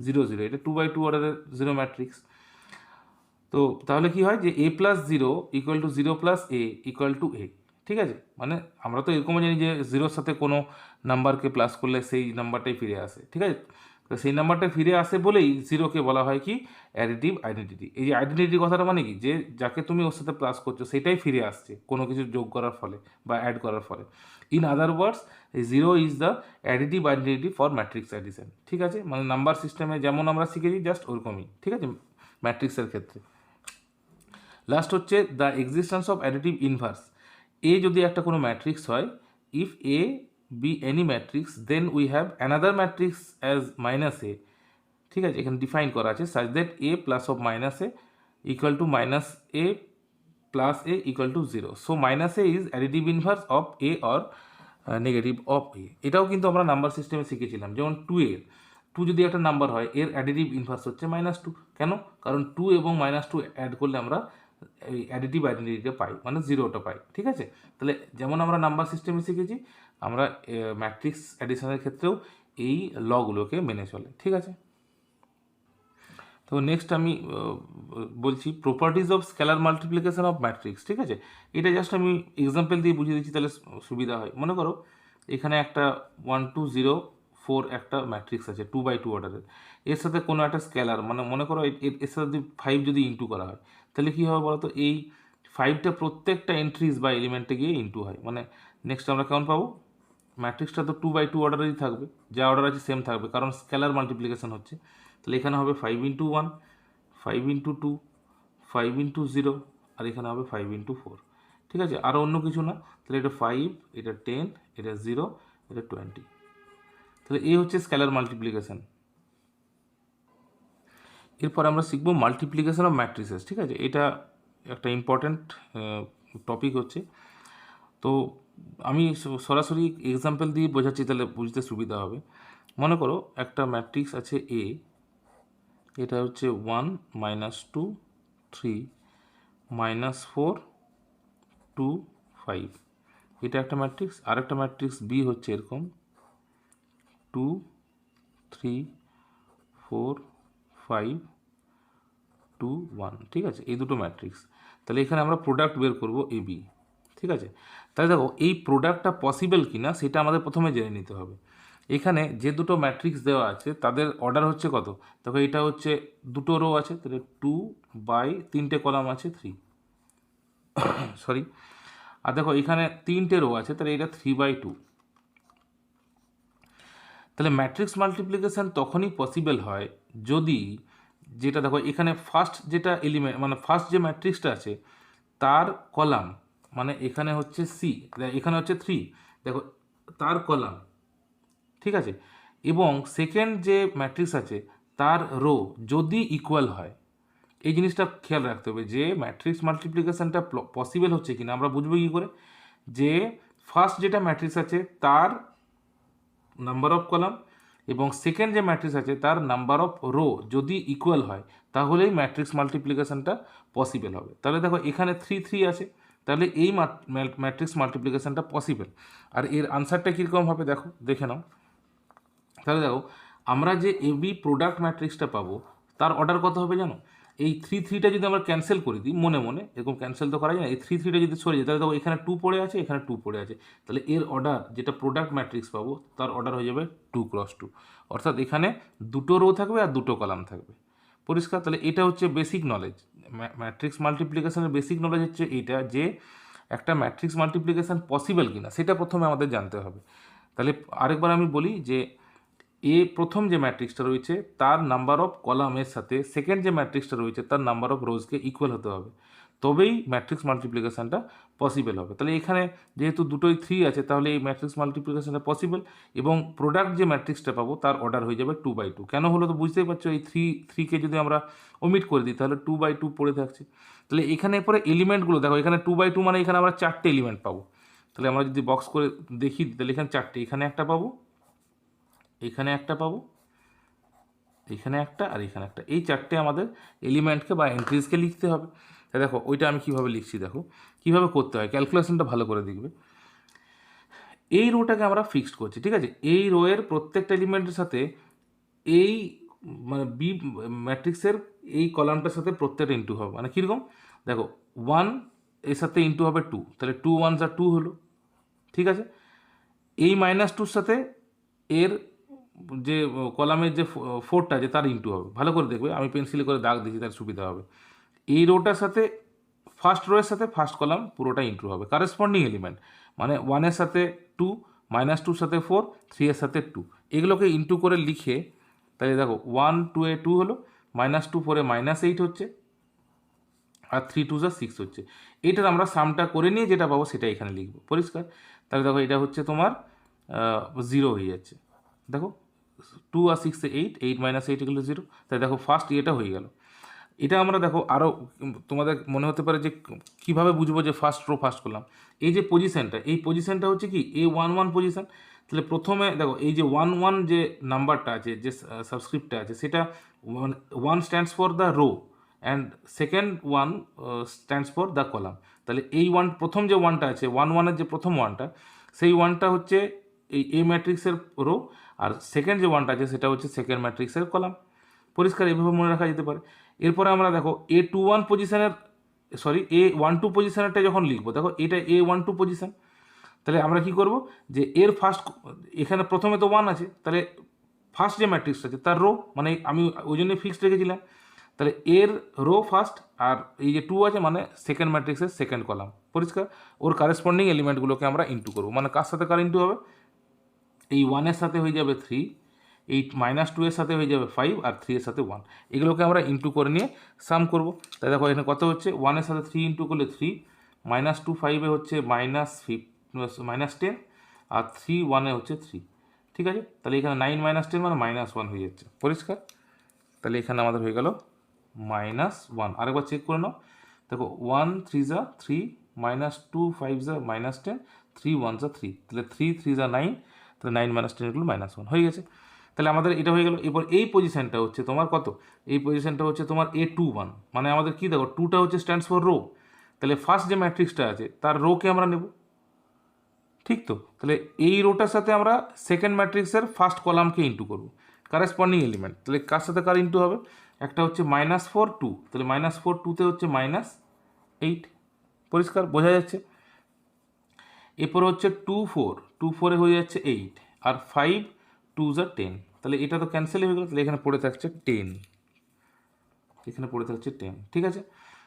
0 0, এটা 2/2 অর্ডারের জিরো ম্যাট্রিক্স। তো তাহলে কি হয় যে a+0 = 0+a = a, ঠিক আছে? মানে আমরা তো এরকমও জানি যে জিরোর সাথে কোনো নাম্বারকে প্লাস করলে সেই নাম্বারটাই ফিরে আসে, ঠিক আছে? তো সেই নাম্বারটা ফিরে আসে বলেই জিরোকে বলা হয় কি অ্যাডিটিভ আইডেন্টিটি। এই যে আইডেন্টিটি কথাটা মানে কি, যে যাকে তুমি ওর সাথে প্লাস করছো সেটাই ফিরে আসছে কোনো কিছু যোগ করার ফলে বা অ্যাড করার ফলে। In other words, zero is the additive identity for matrix addition, ঠিক আছে? মানে নাম্বার সিস্টেমে যেমন আমরা শিখেছি জাস্ট ওরকমই, ঠিক আছে? ম্যাট্রিক্সের ক্ষেত্রে লাস্ট হচ্ছে the existence of additive inverse. A যদি একটা কোনো ম্যাট্রিক্স হয়, if A be any matrix, then we have another matrix as -a, ঠিক আছে? এখানে ডিফাইন করা আছে such that a plus of -a = -a plus a = 0. So -a is additive inverse of a or negative of a। এটাও কিন্তু আমরা number সিস্টেমে শিখেছিলাম। যেমন 2 যদি একটা নাম্বার হয়, এর অ্যাডিটিভ ইনভার্স হচ্ছে -2। কেন? কারণ 2 এবং -2 অ্যাড করলে আমরা এই অ্যাডিটিভ আইডেন্টিটিটা পাই, মানে জিরোটা পাই, ঠিক আছে? তাহলে যেমন আমরা নাম্বার সিস্টেমে শিখেছি, আমরা ম্যাট্রিক্স অ্যাডিশনের ক্ষেত্রেও এই লগুলোকে মেনে চলে, ঠিক আছে? তো নেক্সট আমি বলছি properties of scalar multiplication of matrix, ঠিক আছে? এটা জাস্ট আমি এক্সাম্পল দিয়ে বুঝিয়ে দিচ্ছি, তাহলে সুবিধা হয়। মনে করো এখানে একটা 1 2 0 4 একটা ম্যাট্রিক্স আছে 2/2 অর্ডারের, এর সাথে কোনো একটা স্কেলার, মানে মনে করো এর সাথে যদি 5 যদি ইন্টু করা হয়, তাহলে কী হবে বলো তো? এই 5টা প্রত্যেকটা এন্ট্রিজ বা এলিমেন্টে গিয়ে ইন্টু হয়। মানে নেক্সট আমরা কেমন পাবো? ম্যাট্রিক্সটা তো 2/2 অর্ডারেরই থাকবে, যা অর্ডার আছে সেম থাকবে, কারণ স্কেলার মাল্টিপ্লিকেশন হচ্ছে। তাহলে এখানে হবে 5 × 1, 5 × 2, 5 × 0, আর এখানে হবে 5 × 4, ঠিক আছে? আরও অন্য কিছু না। তাহলে এটা 5, এটা 10, এটা 0, এটা 20। তাহলে এই হচ্ছে স্কেলার মাল্টিপ্লিকেশন। এরপর আমরা শিখব মাল্টিপ্লিকেশন অফ ম্যাট্রিসেস, ঠিক আছে? এটা একটা ইম্পর্ট্যান্ট টপিক হচ্ছে। তো আমি সরাসরি এক্সাম্পল দিয়ে বোঝাচ্ছি, তাহলে বুঝতে সুবিধা হবে। মনে করো একটা ম্যাট্রিক্স আছে এ, এটা হচ্ছে 1 -2 3 -4 2 5, এটা একটা ম্যাট্রিক্স। আর একটা ম্যাট্রিক্স বি হচ্ছে এরকম 2 3 4 5 2 1, ঠিক আছে? এই দুটো ম্যাট্রিক্স। তাহলে এখানে আমরা প্রোডাক্ট বের করব এ বি, ঠিক আছে? তাহলে দেখো এই প্রোডাক্টটা পসিবল কি না সেটা আমাদের প্রথমে জেনে নিতে হবে। এখানে যে দুটো ম্যাট্রিক্স দেওয়া আছে তাদের অর্ডার হচ্ছে কত? দেখো এটা হচ্ছে দুটো রো আছে, তাহলে 2/3 কলাম আছে 3, সরি। আর দেখো এখানে 3টে রো আছে, তাহলে এটা 3/2, তাহলে ম্যাট্রিক্স মাল্টিপ্লিকেশান তখনই পসিবল হয় যদি, যেটা দেখো এখানে ফার্স্ট যেটা এলিমেন্ট মানে ফার্স্ট যে ম্যাট্রিক্সটা আছে তার কলাম, মানে এখানে হচ্ছে সি, এখানে হচ্ছে 3, দেখো তার কলাম, ঠিক আছে, এবং সেকেন্ড যে ম্যাট্রিক্স আছে তার রো যদি ইকুয়াল হয়। এই জিনিসটা খেয়াল রাখতে হবে যে ম্যাট্রিক্স মাল্টিপ্লিকেশানটা পসিবল হচ্ছে কিনা আমরা বুঝবো কী করে, যে ফার্স্ট যেটা ম্যাট্রিক্স আছে তার নাম্বার অফ কলাম এবং সেকেন্ড যে ম্যাট্রিক্স আছে তার নাম্বার অফ রো যদি ইকুয়াল হয়, তাহলেই ম্যাট্রিক্স মাল্টিপ্লিকেশানটা পসিবল হবে। তাহলে দেখো এখানে 3 আছে, তাহলে এই ম্যাট্রিক্স মাল্টিপ্লিকেশানটা পসিবল। আর এর আনসারটা কীরকম হবে দেখো, দেখে নাও। তাহলে দেখো আমরা যে এবি প্রোডাক্ট ম্যাট্রিক্সটা পাবো তার অর্ডার কত হবে জানো, এই 3টা যদি আমরা ক্যান্সেল করে দিই মনে মনে, এরকম ক্যান্সেল তো করা যায় না, এই 3টা যদি সরে যায় তাহলে দেখো এখানে 2 পড়ে আছে, এখানে 2 পড়ে আছে, তাহলে এর অর্ডার যেটা প্রোডাক্ট ম্যাট্রিক্স পাবো তার অর্ডার হয়ে যাবে 2x2, অর্থাৎ এখানে দুটো রো থাকবে আর দুটো কলাম থাকবে। পরিষ্কার? তাহলে এটা হচ্ছে বেসিক নলেজ, ম্যাট্রিক্স মাল্টিপ্লিকেশনের বেসিক নলেজ হচ্ছে এইটা, যে একটা ম্যাট্রিক্স মাল্টিপ্লিকেশন পসিবল কিনা সেটা প্রথমে আমাদের জানতে হবে। তাহলে আরেকবার আমি বলি যে প্রথম যে ম্যাট্রিক্সটা রয়েছে তার নাম্বার অফ কলামের সাথে সেকেন্ড যে ম্যাট্রিক্সটা রয়েছে তার নাম্বার অফ রোজকে ইকুয়াল হতে হবে, তবেই ম্যাট্রিক্স মাল্টিপ্লিকেশানটা পসিবল হবে। তাহলে এখানে যেহেতু দুটোই 3 আছে তাহলে এই ম্যাট্রিক্স মাল্টিপ্লিকেশানটা পসিবল, এবং প্রোডাক্ট যে ম্যাট্রিক্সটা পাবো তার অর্ডার হয়ে যাবে 2/2। কেন হলো তো বুঝতেই পারছো, এই 3কে যদি আমরা ওমিট করে দিই তাহলে 2/2 পড়ে থাকছে। তাহলে এখানে পরে এলিমেন্টগুলো দেখো, এখানে 2/2 মানে এখানে আমরা 4টে এলিমেন্ট পাবো। তাহলে আমরা যদি বক্স করে দেখি তাহলে এখানে 4টে, এখানে একটা পাবো, এখানে একটা পাবো, এখানে একটা আর এখানে একটা, এই 4টে আমাদের এলিমেন্টকে বা এন্ট্রিজকে লিখতে হবে। তা দেখো ওইটা আমি কীভাবে লিখছি, দেখো কীভাবে করতে হয়, ক্যালকুলেশনটা ভালো করে দেখবে। এই রোটাকে আমরা ফিক্সড করছি, ঠিক আছে, এই রোয়ের প্রত্যেকটা এলিমেন্টের সাথে এই মানে বি ম্যাট্রিক্সের এই কলামটার সাথে প্রত্যেকটা ইন্টু হবে, মানে কীরকম দেখো 1 এর সাথে ইন্টু হবে 2, তাহলে 2 1 যা 2 হলো, ঠিক আছে। এই -2 সাথে এর যে কলামের যে 4টা আছে তার ইন্টু হবে, ভালো করে দেখবে, আমি পেন্সিলে করে দাগ দিচ্ছি তার সুবিধা হবে। এই রোটার সাথে ফার্স্ট রোয়ের সাথে ফার্স্ট কলাম পুরোটা ইন্টু হবে, কারেসপন্ডিং এলিমেন্ট, মানে 1-এর সাথে 2, -2-র সাথে 4, 3-এর সাথে 2, এগুলোকে ইন্টু করে লিখে তাহলে দেখো 1 2 এ 2 হলো, -2 4-এ -8 হচ্ছে, আর 3 2 যা 6 হচ্ছে। এইটার আমরা সামটা করে নিয়ে যেটা পাবো সেটা এখানে লিখবো, পরিষ্কার? তাহলে দেখো এটা হচ্ছে তোমার 0 হয়ে যাচ্ছে, দেখো 2 আর 6 8, 8 - 8 এগুলো 0, তাই দেখো ফার্স্ট এটা হয়ে গেল। এটা আমরা দেখো আরও তোমাদের মনে হতে পারে যে কীভাবে বুঝবো যে ফার্স্ট রো ফার্স্ট করলাম, এই যে পজিশানটা, এই পজিশানটা হচ্ছে কি A11 পজিশান। তাহলে প্রথমে দেখো এই যে 1 যে নাম্বারটা আছে, যে সাবস্ক্রিপ্টটা আছে, সেটা 1 stands for the rho and second 1 stands for the column. তাহলে এই প্রথম যে 1টা আছে 1-1-এর যে প্রথম 1টা, সেই 1টা হচ্ছে এই এ ম্যাট্রিক্সের রো, আর সেকেন্ড যে 1টা আছে সেটা হচ্ছে সেকেন্ড ম্যাট্রিক্সের কলাম। পরিষ্কার? এইভাবে মনে রাখা যেতে পারে। এরপরে আমরা দেখো A21 পজিশানের A12 পজিশানেরটা যখন লিখবো, দেখো এটা A12 পজিশান, তাহলে আমরা কি করব যে এর ফার্স্ট, এখানে প্রথমে তো 1 আছে, তাহলে ফার্স্ট যে ম্যাট্রিক্সটা আছে তার রো, মানে আমি ওই জন্যই ফিক্সড রেখেছিলাম, তাহলে এর রো ফার্স্ট, আর এই যে 2 আছে মানে সেকেন্ড ম্যাট্রিক্সের সেকেন্ড কলাম। পরিষ্কার? ওর কারেসপন্ডিং এলিমেন্টগুলোকে আমরা ইন্টু করবো, মানে কার সাথে কার ইন্টু হবে, এই 1-এর সাথে হয়ে যাবে 3, এই -2-এর সাথে হয়ে যাবে 5, আর 3-এর সাথে 1, এগুলোকে আমরা ইন্টু করে নিয়ে সাম করব। তাই দেখো এখানে কত হচ্ছে, 1-এর সাথে 3 ইন্টু করলে 3, -2 5-এ হচ্ছে -10, আর 3 1-এ হচ্ছে 3, ঠিক আছে। তাহলে এখানে 9 - 10 মানে -1 হয়ে যাচ্ছে, পরিষ্কার? তাহলে এখানে আমাদের হয়ে গেল -1। আরেকবার চেক করে নাও, দেখো 1 3 যা 3, -2 5 যা -10, 3 1 যা 3, তাহলে 3 3 যা 9, তাহলে 9 - 10 এগুলো -1 হয়ে গেছে। তাহলে আমাদের এটা হয়ে গেল। এরপর এই পজিশানটা হচ্ছে তোমার কত, এই পজিশানটা হচ্ছে তোমার A21, মানে আমাদের কি দেখো 2টা হচ্ছে স্ট্যান্ডস ফর রো, তাহলে ফার্স্ট যে ম্যাট্রিক্সটা আছে তার রোকে আমরা নেব, ঠিক তো? তাহলে এই রোটার সাথে আমরা সেকেন্ড ম্যাট্রিক্সের ফার্স্ট কলামকে ইন্টু করবো, কারেসপন্ডিং এলিমেন্ট, তাহলে কার সাথে কার ইন্টু হবে, একটা হচ্ছে -4 2, তাহলে -4 2-তে হচ্ছে -8, পরিষ্কার? বোঝা যাচ্ছে? এরপর হচ্ছে 2 4, 2 4-এ হয়ে যাচ্ছে 8, আর 5 2 যা 10, তাহলে এটা তো ক্যান্সেল হয়ে গেল, তাহলে এখানে পড়ে থাকছে 10, এখানে পড়ে থাকছে 10, ঠিক আছে।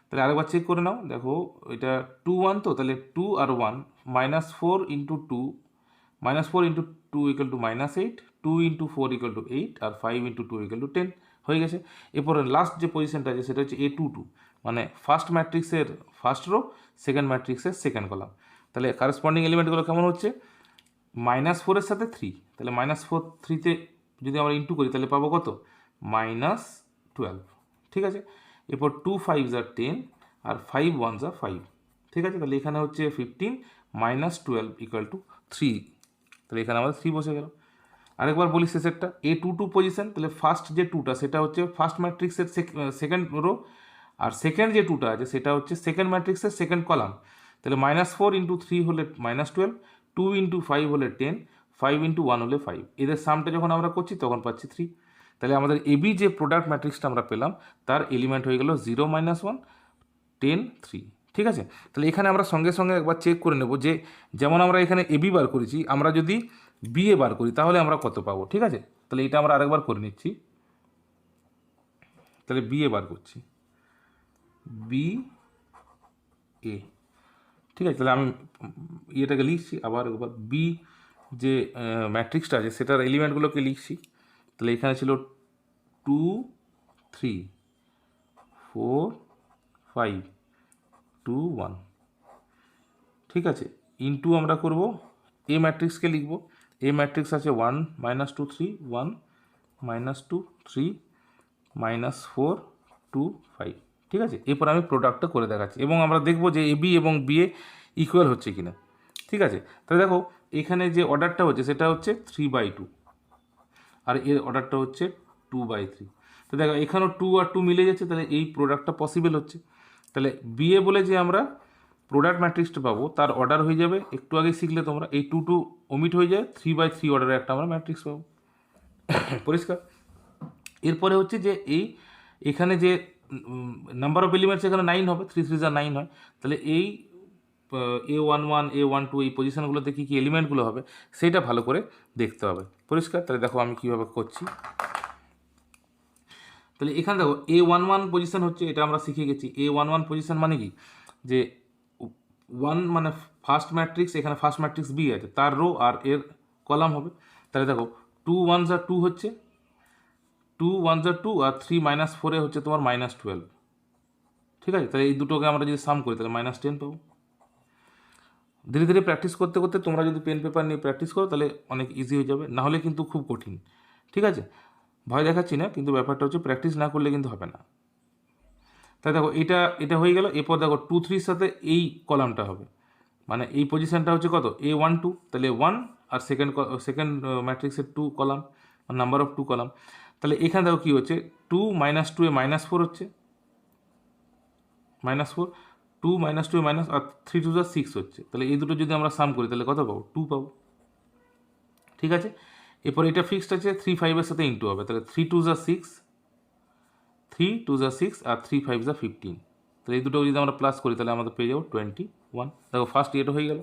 তাহলে আরেকবার চেক করে নাও, দেখো এটা 2 1 তো, তাহলে 2 আর 1, -4 × 2, -4 × two equal to -8, 2 into 4 equal to 8, আর 5 ইন্টু 2 ইকুয়াল টু 10 হয়ে গেছে। এরপরে লাস্ট যে পজিশনটা আছে সেটা হচ্ছে A22, মানে ফার্স্ট ম্যাট্রিক্সের ফার্স্ট রো, সেকেন্ড ম্যাট্রিক্সের সেকেন্ড কলাম। তাহলে কারেসপন্ডিং এলিমেন্টগুলো কেমন হচ্ছে, -4 সাথে 3, তাহলে -4 3তে যদি আমরা ইন্টু করি তাহলে পাবো কত, -12, ঠিক আছে। এরপর 2 5s are 10 R 5 1s are 5, ঠিক আছে। তাহলে এখানে হচ্ছে 15 -12 ইকুয়াল টু 3, তাহলে এখানে আমাদের 3 বসে গেল। আরেকবার বলি শেষেরটা, A22 পজিশন, তাহলে ফার্স্ট যে 2টা সেটা হচ্ছে ফার্স্ট ম্যাট্রিক্সের সেকেন্ড রো, আর সেকেন্ড যে 2টা আছে সেটা হচ্ছে সেকেন্ড ম্যাট্রিক্সের সেকেন্ড কলাম। তাহলে -4 ইন্টু 3 হলে -12, 2 ইন্টু 5 হলে 10, 5 ইন্টু 1 হলে 5, এদের সামটা যখন আমরা করছি তখন পাচ্ছি 3। তাহলে আমাদের এবি যে প্রোডাক্ট ম্যাট্রিক্সটা আমরা পেলাম তার এলিমেন্ট হয়ে গেল 0 -1 10 3, ঠিক আছে। তাহলে এখানে আমরা সঙ্গে সঙ্গে একবার চেক করে নেব যে যেমন আমরা এখানে এবি বার করেছি, আমরা যদি বিএ বার করি তাহলে আমরা কত পাবো, ঠিক আছে। তাহলে এটা আমরা আরেকবার করে নিচ্ছি, তাহলে বিএ বার করছি, বি এ, ঠিক আছে। তাহলে আমি ইয়েটাকে লিখছি আবার একবার, বি যে ম্যাট্রিক্সটা আছে সেটার এলিমেন্টগুলোকে লিখছি। তাহলে এখানে ছিল 2 3 4 5 2 1, ঠিক আছে। ইনটু আমরা করব এ ম্যাট্রিক্সকে লিখব, এ ম্যাট্রিক্স আছে 1 -2 3 1 -2 3 -4 2 5, ঠিক আছে। এরপর আমি প্রোডাক্টটা করে দেখাচ্ছি এবং আমরা দেখব যে এবি এবং বিএ ইকুয়াল হচ্ছে কিনা, ঠিক আছে। তাহলে দেখো এখানে যে অর্ডারটা হচ্ছে সেটা হচ্ছে 3/2, আর এর অর্ডারটা হচ্ছে 2/3। তো দেখো এখানেও 2 আর 2 মিলে যাচ্ছে, তাহলে এই প্রোডাক্টটা পসিবল হচ্ছে। তাহলে বিএ বলে যে আমরা প্রোডাক্ট ম্যাট্রিক্সটা পাবো তার অর্ডার হয়ে যাবে, একটু আগে শিখলে তোমরা, এই 2 ওমিট হয়ে যায়, 3/3 অর্ডারে একটা আমরা ম্যাট্রিক্স পাবো। পরিষ্কার। এরপরে হচ্ছে যে এখানে যে নাম্বার অফ এলিমেন্টস এখানে 9 হবে, 3 3 9 হয়। তাহলে এই A11 A12 এই পজিশনগুলোতে কী কী এলিমেন্টগুলো হবে সেটা ভালো করে দেখতে হবে। পরিষ্কার। তাহলে দেখো আমি কীভাবে করছি। তাহলে এখানে দেখো A11 পজিশন হচ্ছে, এটা আমরা শিখে গেছি। A11 পজিশন মানে কি, যে 1 মানে ফার্স্ট ম্যাট্রিক্স, এখানে ফার্স্ট ম্যাট্রিক্স বি আছে, তার রো আর এর কলাম হবে। তাহলে দেখো 2 1s are 2 হচ্ছে, 2 1s are 2, আর 3 -4 হচ্ছে তোমার -12, ঠিক আছে। তাহলে এই দুটোকে আমরা যদি সাম করি তাহলে -10 পাবো। ধীরে ধীরে প্র্যাকটিস করতে করতে তোমরা যদি পেন পেপার নিয়ে প্র্যাকটিস করো তাহলে অনেক ইজি হয়ে যাবে, নাহলে কিন্তু খুব কঠিন, ঠিক আছে। ভয় দেখাচ্ছি না, কিন্তু ব্যাপারটা হচ্ছে প্র্যাকটিস না করলে কিন্তু হবে না। তাই দেখো এটা হয়ে গেল। এরপর দেখো 2 3-র সাথে এই কলামটা হবে, মানে এই পজিশনটা হচ্ছে কত, A12, তাহলে 1 আর সেকেন্ড ম্যাট্রিক্সের 2 কলাম, নাম্বার অফ 2 কলাম। তাহলে এখানে দেখো কী হচ্ছে, 2 -2 এ -4 হচ্ছে, -4, 2 -2 এ আর 3 2 6 হচ্ছে। তাহলে এই দুটো যদি আমরা সাম করি তাহলে কত পাবো, 2 পাবো, ঠিক আছে। এরপর এটা ফিক্সড আছে, 3 5-এর সাথে ইন্টু হবে, তাহলে 3 2 6, 3 2 6 আর 3 5 15। তাহলে এই দুটো যদি আমরা প্লাস করি তাহলে আমাদের পেয়ে যাবো 21। দেখো ফার্স্ট এটা হয়ে গেল।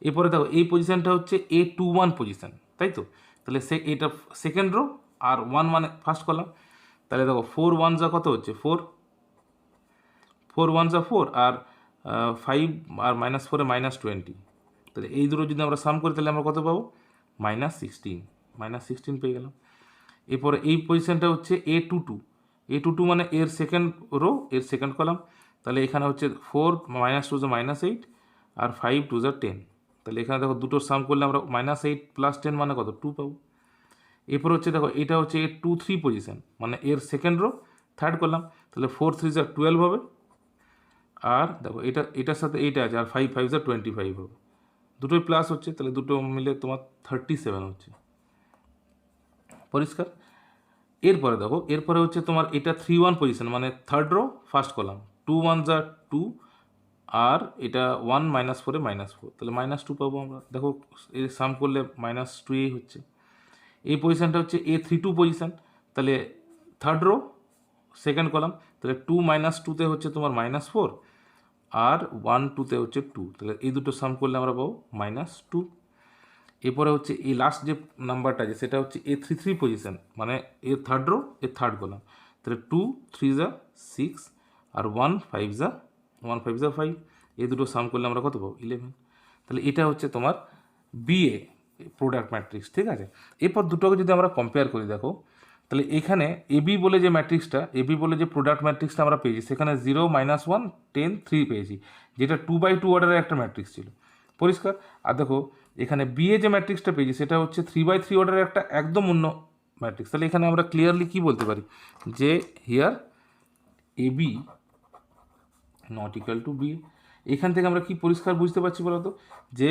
এরপরে দেখো এই পজিশনটা হচ্ছে A21 পজিশন, তাই তো। তাহলে এটা সেকেন্ড রো আর 1 মানে ফার্স্ট কলাম। তাহলে দেখো 4 1s কত হচ্ছে, 4 1s 4, আর 5 আর -4 এ -20। তাহলে এই দুটো যদি আমরা সাম করি তাহলে আমরা কত পাবো, -16 পেয়ে গেলাম। এরপরে এই পজিশনটা হচ্ছে A22 মানে এর সেকেন্ড রো, এর সেকেন্ড কলাম। তাহলে এখানে হচ্ছে 4 -2 -8, আর 5 2 10। তাহলে এখানে দেখো দুটোর সাম করলে আমরা -8 + 10 মানে কত, 2 পাবো। এরপর হচ্ছে দেখো এটা হচ্ছে A23 পজিশন, মানে এর সেকেন্ড রো, থার্ড কলাম। তাহলে 4 3 12 হবে, আর দেখো এটার সাথে এইটা আছে, আর 5 5 25 হবে, দুটোই প্লাস হচ্ছে, তাহলে দুটো মিলে তোমার 37 হচ্ছে। পরিষ্কার। এরপরে দেখো এরপরে হচ্ছে তোমার এটা 3 1 পজিশন, মানে third rho first column, 2 1s are 2, আর এটা 1 -4 এ -4, তাহলে -2 পাবো আমরা। দেখো এর সাম করলে -2 হচ্ছে। এই পজিশনটা হচ্ছে A32 পজিশন, তাহলে থার্ড রো সেকেন্ড কলাম, তাহলে 2 -2-তে হচ্ছে তোমার -4, আর 1 2-তে হচ্ছে 2, তাহলে এই দুটো সাম করলে আমরা পাবো -2। এরপরে হচ্ছে এই লাস্ট যে নাম্বারটা আছে সেটা হচ্ছে A33 পজিশন, মানে এর থার্ড রো, এর থার্ড কলাম। তাহলে 2 3 6, আর 1 5 5, এই দুটো সাম করলে আমরা কত পাবো, 11। তাহলে এটা হচ্ছে তোমার বিএ, প্রোডাক্ট ম্যাট্রিক্স, ঠিক আছে। এরপর দুটোকে যদি আমরা কম্পেয়ার করি দেখো, তাহলে এখানে এবি বলে যে ম্যাট্রিক্সটা, এবি বলে যে প্রোডাক্ট ম্যাট্রিক্সটা আমরা পেয়েছি, সেখানে 0, -1, 10, 3 পেয়েছি, যেটা 2x2 অর্ডারের একটা ম্যাট্রিক্স ছিল, পরিষ্কার। আর দেখো এখানে বি এ যে ম্যাট্রিক্সটা পেয়েছি সেটা হচ্ছে 3x3 অর্ডারের একটা একদম অন্য ম্যাট্রিক্স। তাহলে এখানে আমরা ক্লিয়ারলি কী বলতে পারি যে here AB not equal to B. এখান থেকে আমরা কি পরিষ্কার বুঝতে পারছি বলতো, যে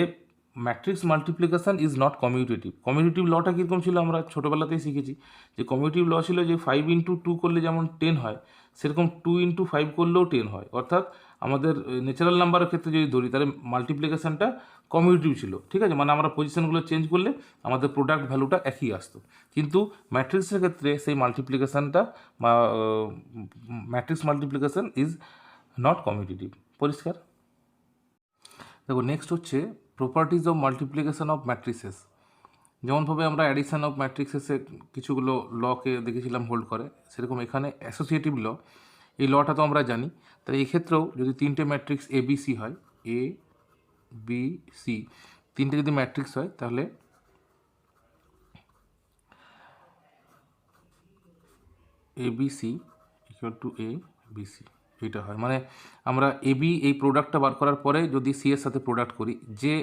matrix multiplication is not commutative. Commutative লটা কীরকম ছিল আমরা ছোটোবেলাতেই শিখেছি, যে কমিউটেটিভ ল ছিল যে 5 × 2 করলে যেমন 10 হয়, সেরকম 2 × 5 করলেও 10 হয়। অর্থাৎ আমাদের ন্যাচারাল নাম্বারের ক্ষেত্রে যদি ধরি তাহলে মাল্টিপ্লিকেশনটা কমিউটেটিভ ছিল, ঠিক আছে, মানে আমরা পজিশনগুলো চেঞ্জ করলে আমাদের প্রোডাক্ট ভ্যালুটা একই আসতো। কিন্তু ম্যাট্রিক্সের ক্ষেত্রে সেই মাল্টিপ্লিকেশনটা বা matrix multiplication is not commutative, পরিষ্কার। দেখো নেক্সট হচ্ছে properties of multiplication of matrices. যেমনভাবে আমরা অ্যাডিশন অফ ম্যাট্রিক্সেসে কিছুগুলো লকে দেখেছিলাম হোল্ড করে, সেরকম এখানে অ্যাসোসিয়েটিভ ল, এই লটা তো আমরা জানি। তাহলে এক্ষেত্রেও যদি তিনটে ম্যাট্রিক্স এ বি সি হয়, এ বি সি তিনটে যদি ম্যাট্রিক্স হয়, তাহলে A B C equal to A B C এটা হয়। মানে আমরা এ বি এই প্রোডাক্টটা বার করার পরে যদি সি এর সাথে প্রোডাক্ট করি, যে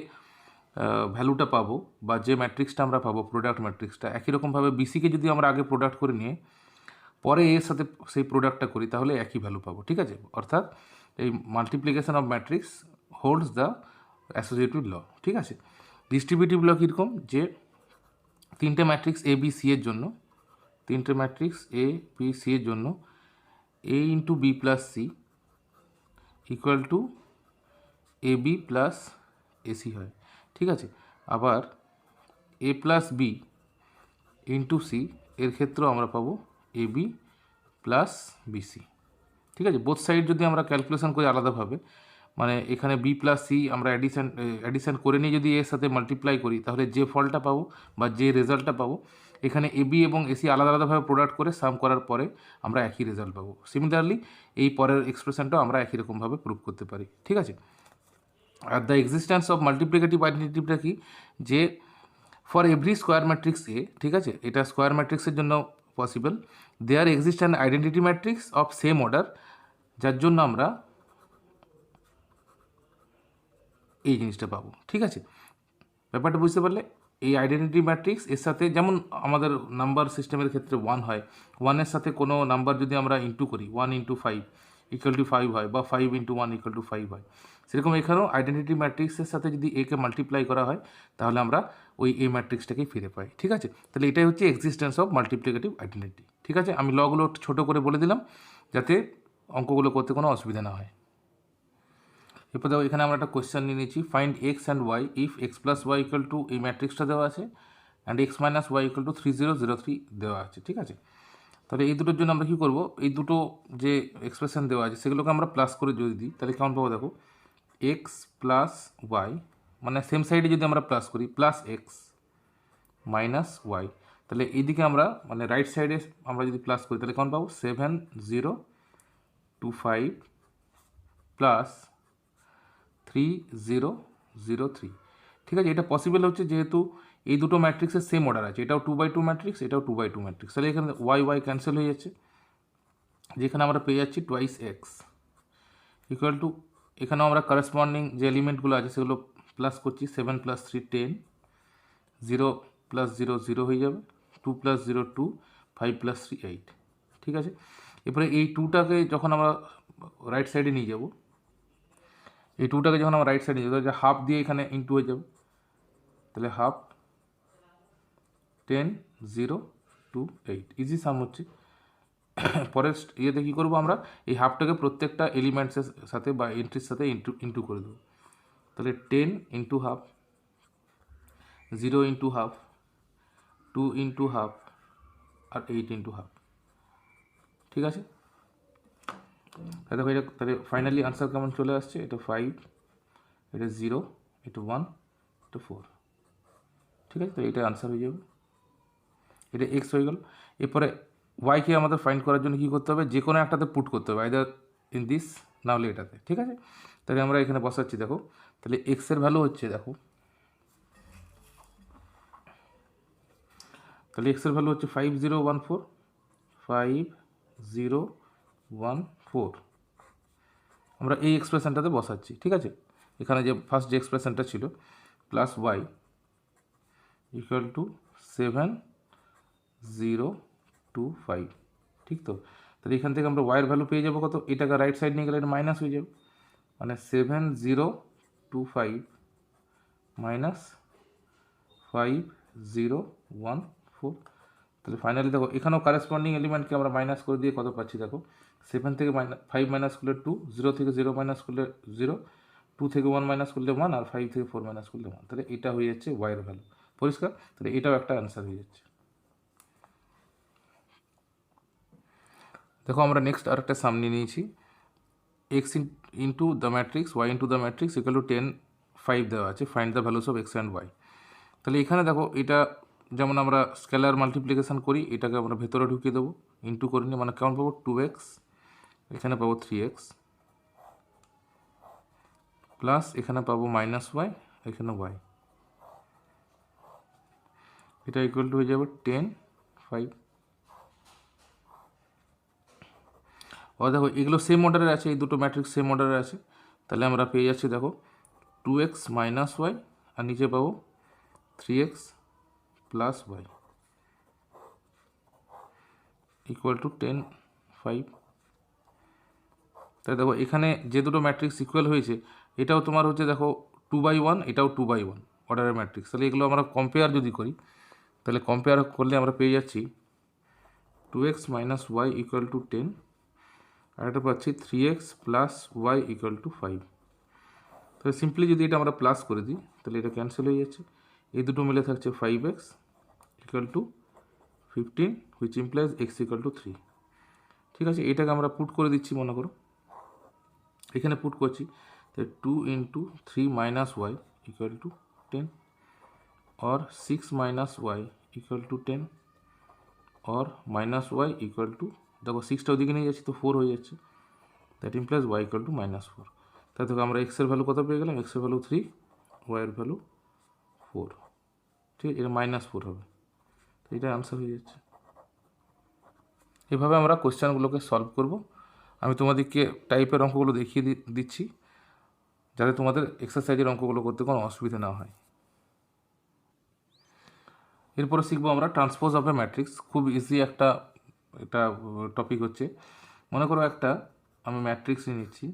ভ্যালুটা পাবো বা যে ম্যাট্রিক্সটা আমরা পাবো প্রোডাক্ট ম্যাট্রিক্সটা, একই রকমভাবে বিসিকে যদি আমরা আগে প্রোডাক্ট করে নিয়ে পরে এর সাথে সেই প্রোডাক্টটা করি, তাহলে একই ভ্যালু পাবো, ঠিক আছে। অর্থাৎ এই multiplication of matrix holds the associative law, ঠিক আছে। ডিস্ট্রিবিউটিভ ল কীরকম, যে তিনটে ম্যাট্রিক্স এ বি সি এর জন্য, তিনটে ম্যাট্রিক্স এ বি সি এর জন্য A into B plus C equal to A B plus AC হয়, ঠিক আছে। আবার A plus B into C এর ক্ষেত্রেও আমরা পাবো এ বি প্লাস বিসি, ঠিক আছে। বোথ সাইড যদি আমরা ক্যালকুলেশন করি আলাদাভাবে, মানে এখানে বি প্লাস সি আমরা অ্যাডিশন করে নিয়ে যদি এর সাথে মাল্টিপ্লাই করি, তাহলে যে ফলটা পাবো বা যে রেজাল্টটা পাবো, এখানে এ বি এবং এসি আলাদা আলাদাভাবে প্রোডাক্ট করে সাম করার পরে আমরা একই রেজাল্ট পাবো। সিমিলারলি এই পরের এক্সপ্রেশনটাও আমরা একই রকমভাবে প্রুভ করতে পারি, ঠিক আছে। আর দ্য এক্সিস্টেন্স অফ মাল্টিপ্লিকেটিভ আইডেন্টিটিভটা কি, যে for every square matrix A, ঠিক আছে, এটা স্কোয়ার ম্যাট্রিক্সের জন্য possible, there exist an identity matrix of same order, যার জন্য আমরা এই জিনিসটা পাবো, ঠিক আছে। ব্যাপারটা বুঝতে পারলে, এই আইডেন্টিটি ম্যাট্রিক্স এর সাথে যেমন আমাদের নাম্বার সিস্টেমের ক্ষেত্রে 1 হয়, 1-এর সাথে কোনো নাম্বার যদি আমরা ইন্টু করি, 1 × 5 ইকুয়াল টু 5 হয়, বা 5 × 1 ইকুয়াল টু 5 হয়, সেরকম এখানেও আইডেন্টিটি ম্যাট্রিক্সের সাথে যদি একে মাল্টিপ্লাই করা হয়, তাহলে আমরা ওই এ ম্যাট্রিক্সটাকেই ফিরে পাই, ঠিক আছে। তাহলে এটাই হচ্ছে এক্সিস্টেন্স অফ মাল্টিপ্লিকেটিভ আইডেন্টিটি, ঠিক আছে। আমি লগুলো ছোটো করে বলে দিলাম যাতে অঙ্কগুলো করতে কোনো অসুবিধা না হয়। এরপর দেখো এখানে আমরা একটা কোয়েশ্চেন নিয়ে নিচ্ছি, find x and y if x plus y equal to এই ম্যাট্রিক্সটা দেওয়া আছে and x minus y equal to 3, 0, 0, 3 দেওয়া আছে, ঠিক আছে। তাহলে এই দুটোর জন্য আমরা কী করবো, এই দুটো যে এক্সপ্রেশন দেওয়া আছে সেগুলোকে আমরা প্লাস করে যদি দিই, তাহলে কেমন পাবো দেখো, এক্স প্লাস ওয়াই, মানে সেম সাইডে যদি আমরা প্লাস করি, প্লাস এক্স মাইনাস ওয়াই, তাহলে এইদিকে আমরা মানে রাইট সাইডে আমরা যদি প্লাস করি, তাহলে কেমন পাবো, 7, 0, 2, 5 প্লাস 3, 0, 0, 3, ঠিক আছে। এটা পসিবল হচ্ছে যেহেতু এই দুটো ম্যাট্রিক্সের সেম অর্ডার আছে, এটাও 2x2 ম্যাট্রিক্স, এটাও 2x2 ম্যাট্রিক্স, তাহলে এখানে ওয়াই ওয়াই ক্যান্সেল হয়ে যাচ্ছে, যেখানে আমরা পেয়ে যাচ্ছি টুয়াইস এক্স ইকুয়াল টু, এখানেও আমরা করেসপন্ডিং যে এলিমেন্টগুলো আছে সেগুলো প্লাস করছি, 7 + 3 10, 0 + 0 0 হয়ে যাবে, 2 + 0 2, 5 + 3 8, ঠিক আছে। এরপরে এই 2টাকে যখন আমরা রাইট সাইডে নিয়ে যাব, এই 2টাকে যখন আমরা রাইট সাইডে নিয়ে যাবো, হাফ দিয়ে এখানে ইন্টু হয়ে যাবে, তাহলে হাফ 10, 0, 2, 8 ইজি সাম হচ্ছে। পরের ইয়েতে কী করবো, আমরা এই হাফটাকে প্রত্যেকটা এলিমেন্টসের সাথে বা এন্ট্রির সাথে ইন্টু করে দেবো, তাহলে 10 × হাফ, 0 × হাফ, 2 × হাফ, আর 8 × হাফ, ঠিক আছে। তাহলে দেখো এটা, তাহলে ফাইনালি আনসার কেমন চলে আসছে, এটা 5, এটা 0, এটা 1, এটা 4, ঠিক আছে। তো এটা আনসার হয়ে যাবে, এটা এক্স হয়ে গেল। এরপরে ওয়াইকে আমাদের ফাইন্ড করার জন্য কী করতে হবে, যে কোনো একটাতে পুট করতে হবে, আইদার ইন দিস না হলে এটাতে, ঠিক আছে। তাহলে আমরা এখানে বসাচ্ছি, দেখো তাহলে এক্সের ভ্যালু হচ্ছে, দেখো তাহলে এক্সের ভ্যালু হচ্ছে 5014, 5014। আমরা এই এক্সপ্রেশনটাতে বসাচ্ছি, ঠিক আছে। এখানে যে ফার্স্ট যে এক্সপ্রেশনটা ছিল প্লাস ওয়াই ইকুয়াল টু 7025, ঠিক তো। তাহলে এখান থেকে আমরা ওয়াইয়ের ভ্যালু পেয়ে যাবো কত, এটাকে রাইট সাইড নিয়ে গেলে এটা মাইনাস হয়ে যাবে, মানে 7025 মাইনাস 5014। তাহলে ফাইনালি দেখো এখানেও কারেসপন্ডিং এলিমেন্টকে আমরা মাইনাস করে দিয়ে কত পাচ্ছি দেখো, 7 থেকে 5 মাইনাস করলে 2, 0 থেকে 0 মাইনাস করলে 0, 2 থেকে 1 মাইনাস করলে 1, আর 5 থেকে 4 মাইনাস করলে 1। তাহলে এটা হয়ে যাচ্ছে ওয়াইয়ের ভ্যালু। পরিষ্কার? তাহলে এটাও একটা অ্যান্সার হয়ে যাচ্ছে। দেখো আমরা নেক্সট আরেকটা সামনে নিয়েছি, x into the matrix y into the matrix equal to 10, 5 দেওয়া আছে, find the values of x and y. তাহলে এখানে দেখো এটা যেমন আমরা স্কেলার মাল্টিপ্লিকেশান করি, এটাকে আমরা ভেতরে ঢুকিয়ে দেবো, ইন্টু করে নিই, মানে কেমন পাবো 2x, এখানে পাবো 3x, প্লাস এখানে পাবো মাইনাস ওয়াই, এখানে ওয়াই, এটা ইকুয়াল টু হয়ে যাবে 10, 5। ও দেখো এগুলো সেম অর্ডারের আছে, এই দুটো ম্যাট্রিক্স সেম অর্ডারের আছে। তাহলে আমরা পেয়ে যাচ্ছি দেখো 2x মাইনাস ওয়াই, আর নিচে পাবো 3x plus y equal to 10, 5। তাই দেখো এখানে যে দুটো ম্যাট্রিক্স ইকুয়াল হয়েছে, এটাও তোমার হচ্ছে দেখো 2/1, এটাও 2/1 অর্ডারের ম্যাট্রিক্স। তাহলে এগুলো আমরা কম্পেয়ার যদি করি, তাহলে কম্পেয়ার করলে আমরা পেয়ে যাচ্ছি 2x minus y equal to 10, আর একটা পাচ্ছি 3x plus y equal two 5। তাহলে সিম্পলি যদি এটা আমরা প্লাস করে দিই, তাহলে এটা ক্যান্সেল হয়ে যাচ্ছে, এই দুটো মিলে থাকছে 5x equal to 15, which implies x equal to 3। ঠিক আছে, এটাকে আমরা পুট করে দিচ্ছি, মনে করো এখানে পুট করছি, তাহলে 2 into 3 minus y equal to 10, और 6 माइनस वाई इक्वल टू 10, और माइनस वाई इक्वल टू, देखो 6টা ওদিকে নিয়ে যাচ্ছি তো 4 হয়ে যাচ্ছে, that implies y equal to -4। তাই থেকে আমরা এক্সের ভ্যালু কত পেয়ে গেলাম, এক্সের ভ্যালু 3, ওয়াইয়ের ভ্যালু 4, ঠিক আছে, এটা -4 হবে। তো এটা আনসার হয়ে যাচ্ছে। এভাবে আমরা কোশ্চেনগুলোকে সলভ করব। আমি তোমাদেরকে টাইপের অঙ্কগুলো দেখিয়ে দিচ্ছি, যাতে তোমাদের এক্সারসাইজের অঙ্কগুলো করতে কোনো অসুবিধা না হয়। এরপরে শিখবো আমরা ট্রান্সপোজ অফ এ ম্যাট্রিক্স। খুব ইজি একটা টপিক হচ্ছে। মনে করো একটা আমি ম্যাট্রিক্স নিচ্ছি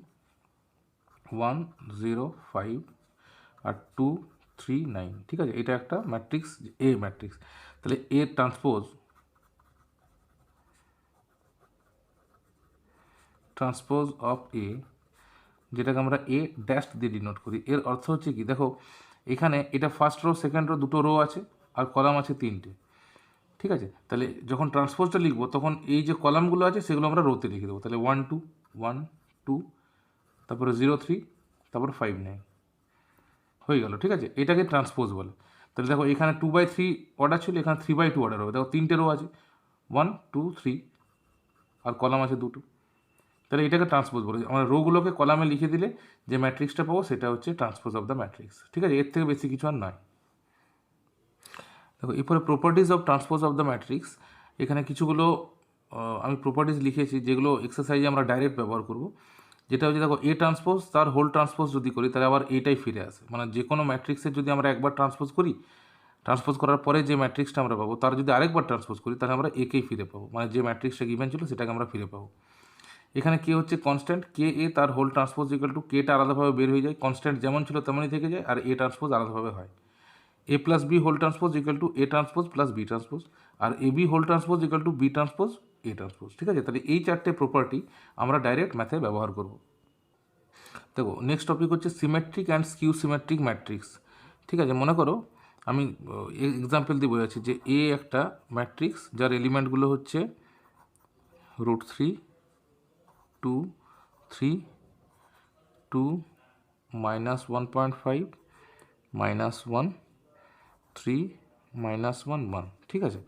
1 0 5 আর 2 3 9, ঠিক আছে, এটা একটা ম্যাট্রিক্স, এ ম্যাট্রিক্স। তাহলে এ ট্রান্সপোজ অফ এ, যেটাকে আমরা এ ড্যাশ দিয়ে ডিনোট করি, এর অর্থ হচ্ছে কি, দেখো এখানে এটা ফার্স্ট রো সেকেন্ড রো দুটো রো আছে, আর কলাম আছে 3টে, ঠিক আছে। তাহলে যখন ট্রান্সপোজটা লিখবো তখন এই যে কলামগুলো আছে সেগুলো আমরা রোতে লিখে দেবো। তাহলে 1 2 1 2, তারপরে 0 3, তারপরে 5 9 হয়ে গেল, ঠিক আছে। এটাকে ট্রান্সপোজ বলে। তাহলে দেখো এখানে 2/3 অর্ডার ছিল, এখানে 3/2 অর্ডার হবে। দেখো 3টে রো আছে, 1 2 3, আর কলাম আছে দুটো। তাহলে এটাকে ট্রান্সপোজ বলে। আমরা রোগুলোকে কলামে লিখে দিলে যে ম্যাট্রিক্সটা পাবো সেটা হচ্ছে ট্রান্সপোজ অফ দ্য ম্যাট্রিক্স, ঠিক আছে। এর থেকে বেশি কিছু আর নয়। দেখো এরপরে properties of transpose of the matrix, এখানে কিছুগুলো আমি প্রপার্টিজ লিখেছি যেগুলো এক্সারসাইজে আমরা ডাইরেক্ট ব্যবহার করব। যেটা হচ্ছে দেখো এ ট্রান্সপোজ তার হোল ট্রান্সপোজ যদি করি তাহলে আবার এটাই ফিরে আসে, মানে যে কোনো ম্যাট্রিক্সের যদি আমরা একবার ট্রান্সপোজ করি, ট্রান্সপোজ করার পরে যে ম্যাট্রিক্সটা আমরা পাবো তার যদি আরেকবার ট্রান্সপোজ করি তাহলে আমরা একেই ফিরে পাবো, মানে যে ম্যাট্রিক্সটা গিভেন ছিল সেটাকে আমরা ফিরে পাবো। এখানে কে হচ্ছে কনস্ট্যান্ট, কে এ তার হোল ট্রান্সপোজ ইকুয়াল টু কেটা আলাদাভাবে বের হয়ে যায়, কনস্ট্যান্ট যেমন ছিল তেমনই থেকে যায়, আর এ ট্রান্সপোজ আলাদাভাবে হয়। A plus B whole transpose equal to A transpose plus B transpose, আর A B whole transpose equal to B transpose A transpose, ঠিক আছে। তাহলে এই চারটে প্রপার্টি আমরা ডাইরেক্ট ম্যাথে ব্যবহার করব। দেখো নেক্সট টপিক হচ্ছে symmetric and skew symmetric matrix, ঠিক আছে। মনে করো আমি এক্সাম্পল দিয়ে বোঝাচ্ছি যে এ একটা ম্যাট্রিক্স যার এলিমেন্টগুলো হচ্ছে √3 2 3 2 -1.5 -1 3 -1 1, ঠিক আছে।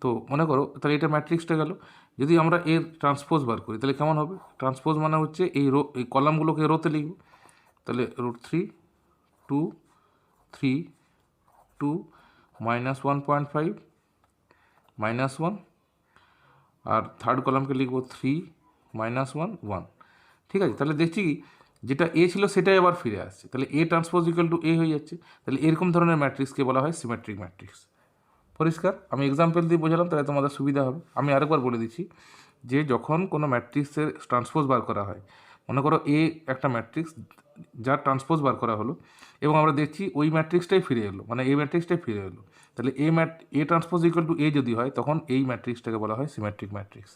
তো মনে করো তাহলে এটা ম্যাট্রিক্সটা গেল। যদি আমরা এর ট্রান্সপোজ বার করি তাহলে কেমন হবে, ট্রান্সপোজ মানে হচ্ছে এই কলামগুলোকে রোতে লিখব। তাহলে √3 2 3 2 -1.5 -1, আর থার্ড কলামকে লিখবো 3 -1 1। ঠিক আছে, তাহলে দেখছি কি যেটা এ ছিল সেটাই আবার ফিরে আসছে, তাহলে এ ট্রান্সপোজ ইকুয়াল টু এ হয়ে যাচ্ছে। তাহলে এরকম ধরনের ম্যাট্রিক্সকে বলা হয় সিমেট্রিক ম্যাট্রিক্স। পরিষ্কার? আমি এক্সাম্পল দিয়ে বোঝালাম, তাহলে তোমাদের সুবিধা হবে। আমি আরেকবার বলে দিচ্ছি যে যখন কোনো ম্যাট্রিক্সের ট্রান্সপোজ বার করা হয়, মনে করো এ একটা ম্যাট্রিক্স যার ট্রান্সপোজ বার করা হলো এবং আমরা দেখছি ওই ম্যাট্রিক্সটাই ফিরে এলো, মানে এই ম্যাট্রিক্সটাই ফিরে এলো, তাহলে এ ট্রান্সপোজ ইকুয়াল টু এ যদি হয় তখন এই ম্যাট্রিক্সটাকে বলা হয় সিমেট্রিক ম্যাট্রিক্স।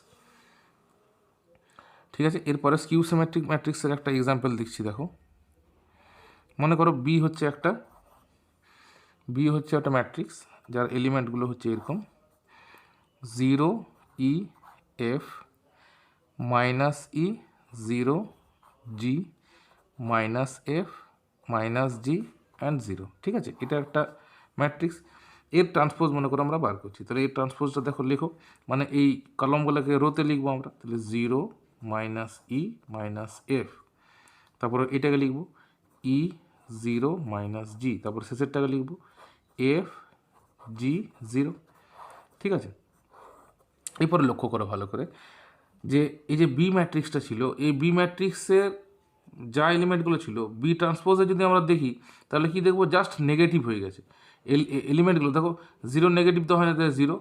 ঠিক আছে, এরপরে স্কিউ সিমেট্রিক ম্যাট্রিক্সের একটা এক্সাম্পল দিচ্ছি। দেখো, মনে করো বি হচ্ছে একটা ম্যাট্রিক্স যার এলিমেন্টগুলো হচ্ছে এরকম 0 E F -E 0 G -F -G and 0। ঠিক আছে, এটা একটা ম্যাট্রিক্স। এর ট্রান্সপোজ মনে করো আমরা বার করছি, তাহলে এই ট্রান্সপোজটা দেখো লেখো, মানে এই কলমগুলোকে রোতে লিখবো আমরা, তাহলে 0 -E -F, তারপরে এটাকে লিখবো E 0 -G, তারপর শেষেরটাকে লিখবো F G 0। ঠিক আছে, এরপরে লক্ষ্য করো ভালো করে যে এই যে বি ম্যাট্রিক্সটা ছিল, এই বি ম্যাট্রিক্সের যা এলিমেন্টগুলো ছিল বি ট্রান্সপোজে যদি আমরা দেখি তাহলে কি দেখবো, জাস্ট নেগেটিভ হয়ে গেছে এলিমেন্টগুলো। দেখো 0 নেগেটিভ তো হয় না, তাহলে 0,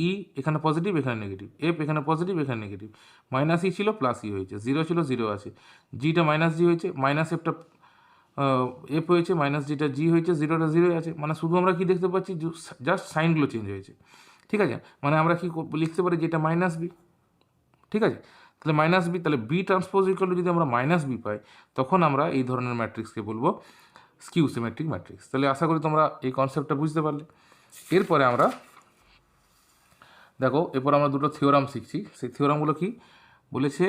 ই এখানে পজিটিভ এখানে নেগেটিভ, এফ এখানে পজিটিভ এখানে নেগেটিভ, -E ছিল +E হয়েছে, 0 ছিল 0 আছে, জিটা -G হয়েছে, -Fটা এফ হয়েছে, -Gটা জি হয়েছে, 0টা 0 আছে, মানে শুধু আমরা কি দেখতে পাচ্ছি, জাস্ট সাইনগুলো চেঞ্জ হয়েছে। ঠিক আছে, মানে আমরা কি লিখতে পারি যে এটা -B। ঠিক আছে, তাহলে -B, তাহলে বি ট্রান্সপোজ ইকুয়াল টু যদি আমরা -B পাই তখন আমরা এই ধরনের ম্যাট্রিক্সকে বলবো স্কিউ সিমেট্রিক ম্যাট্রিক্স। তাহলে আশা করি তোমরা এই কনসেপ্টটা বুঝতে পারলে। এরপরে আমরা দেখো, এরপর আমরা দুটো থিওরাম শিখছি। সেই থিওরামগুলো কি বলেছে,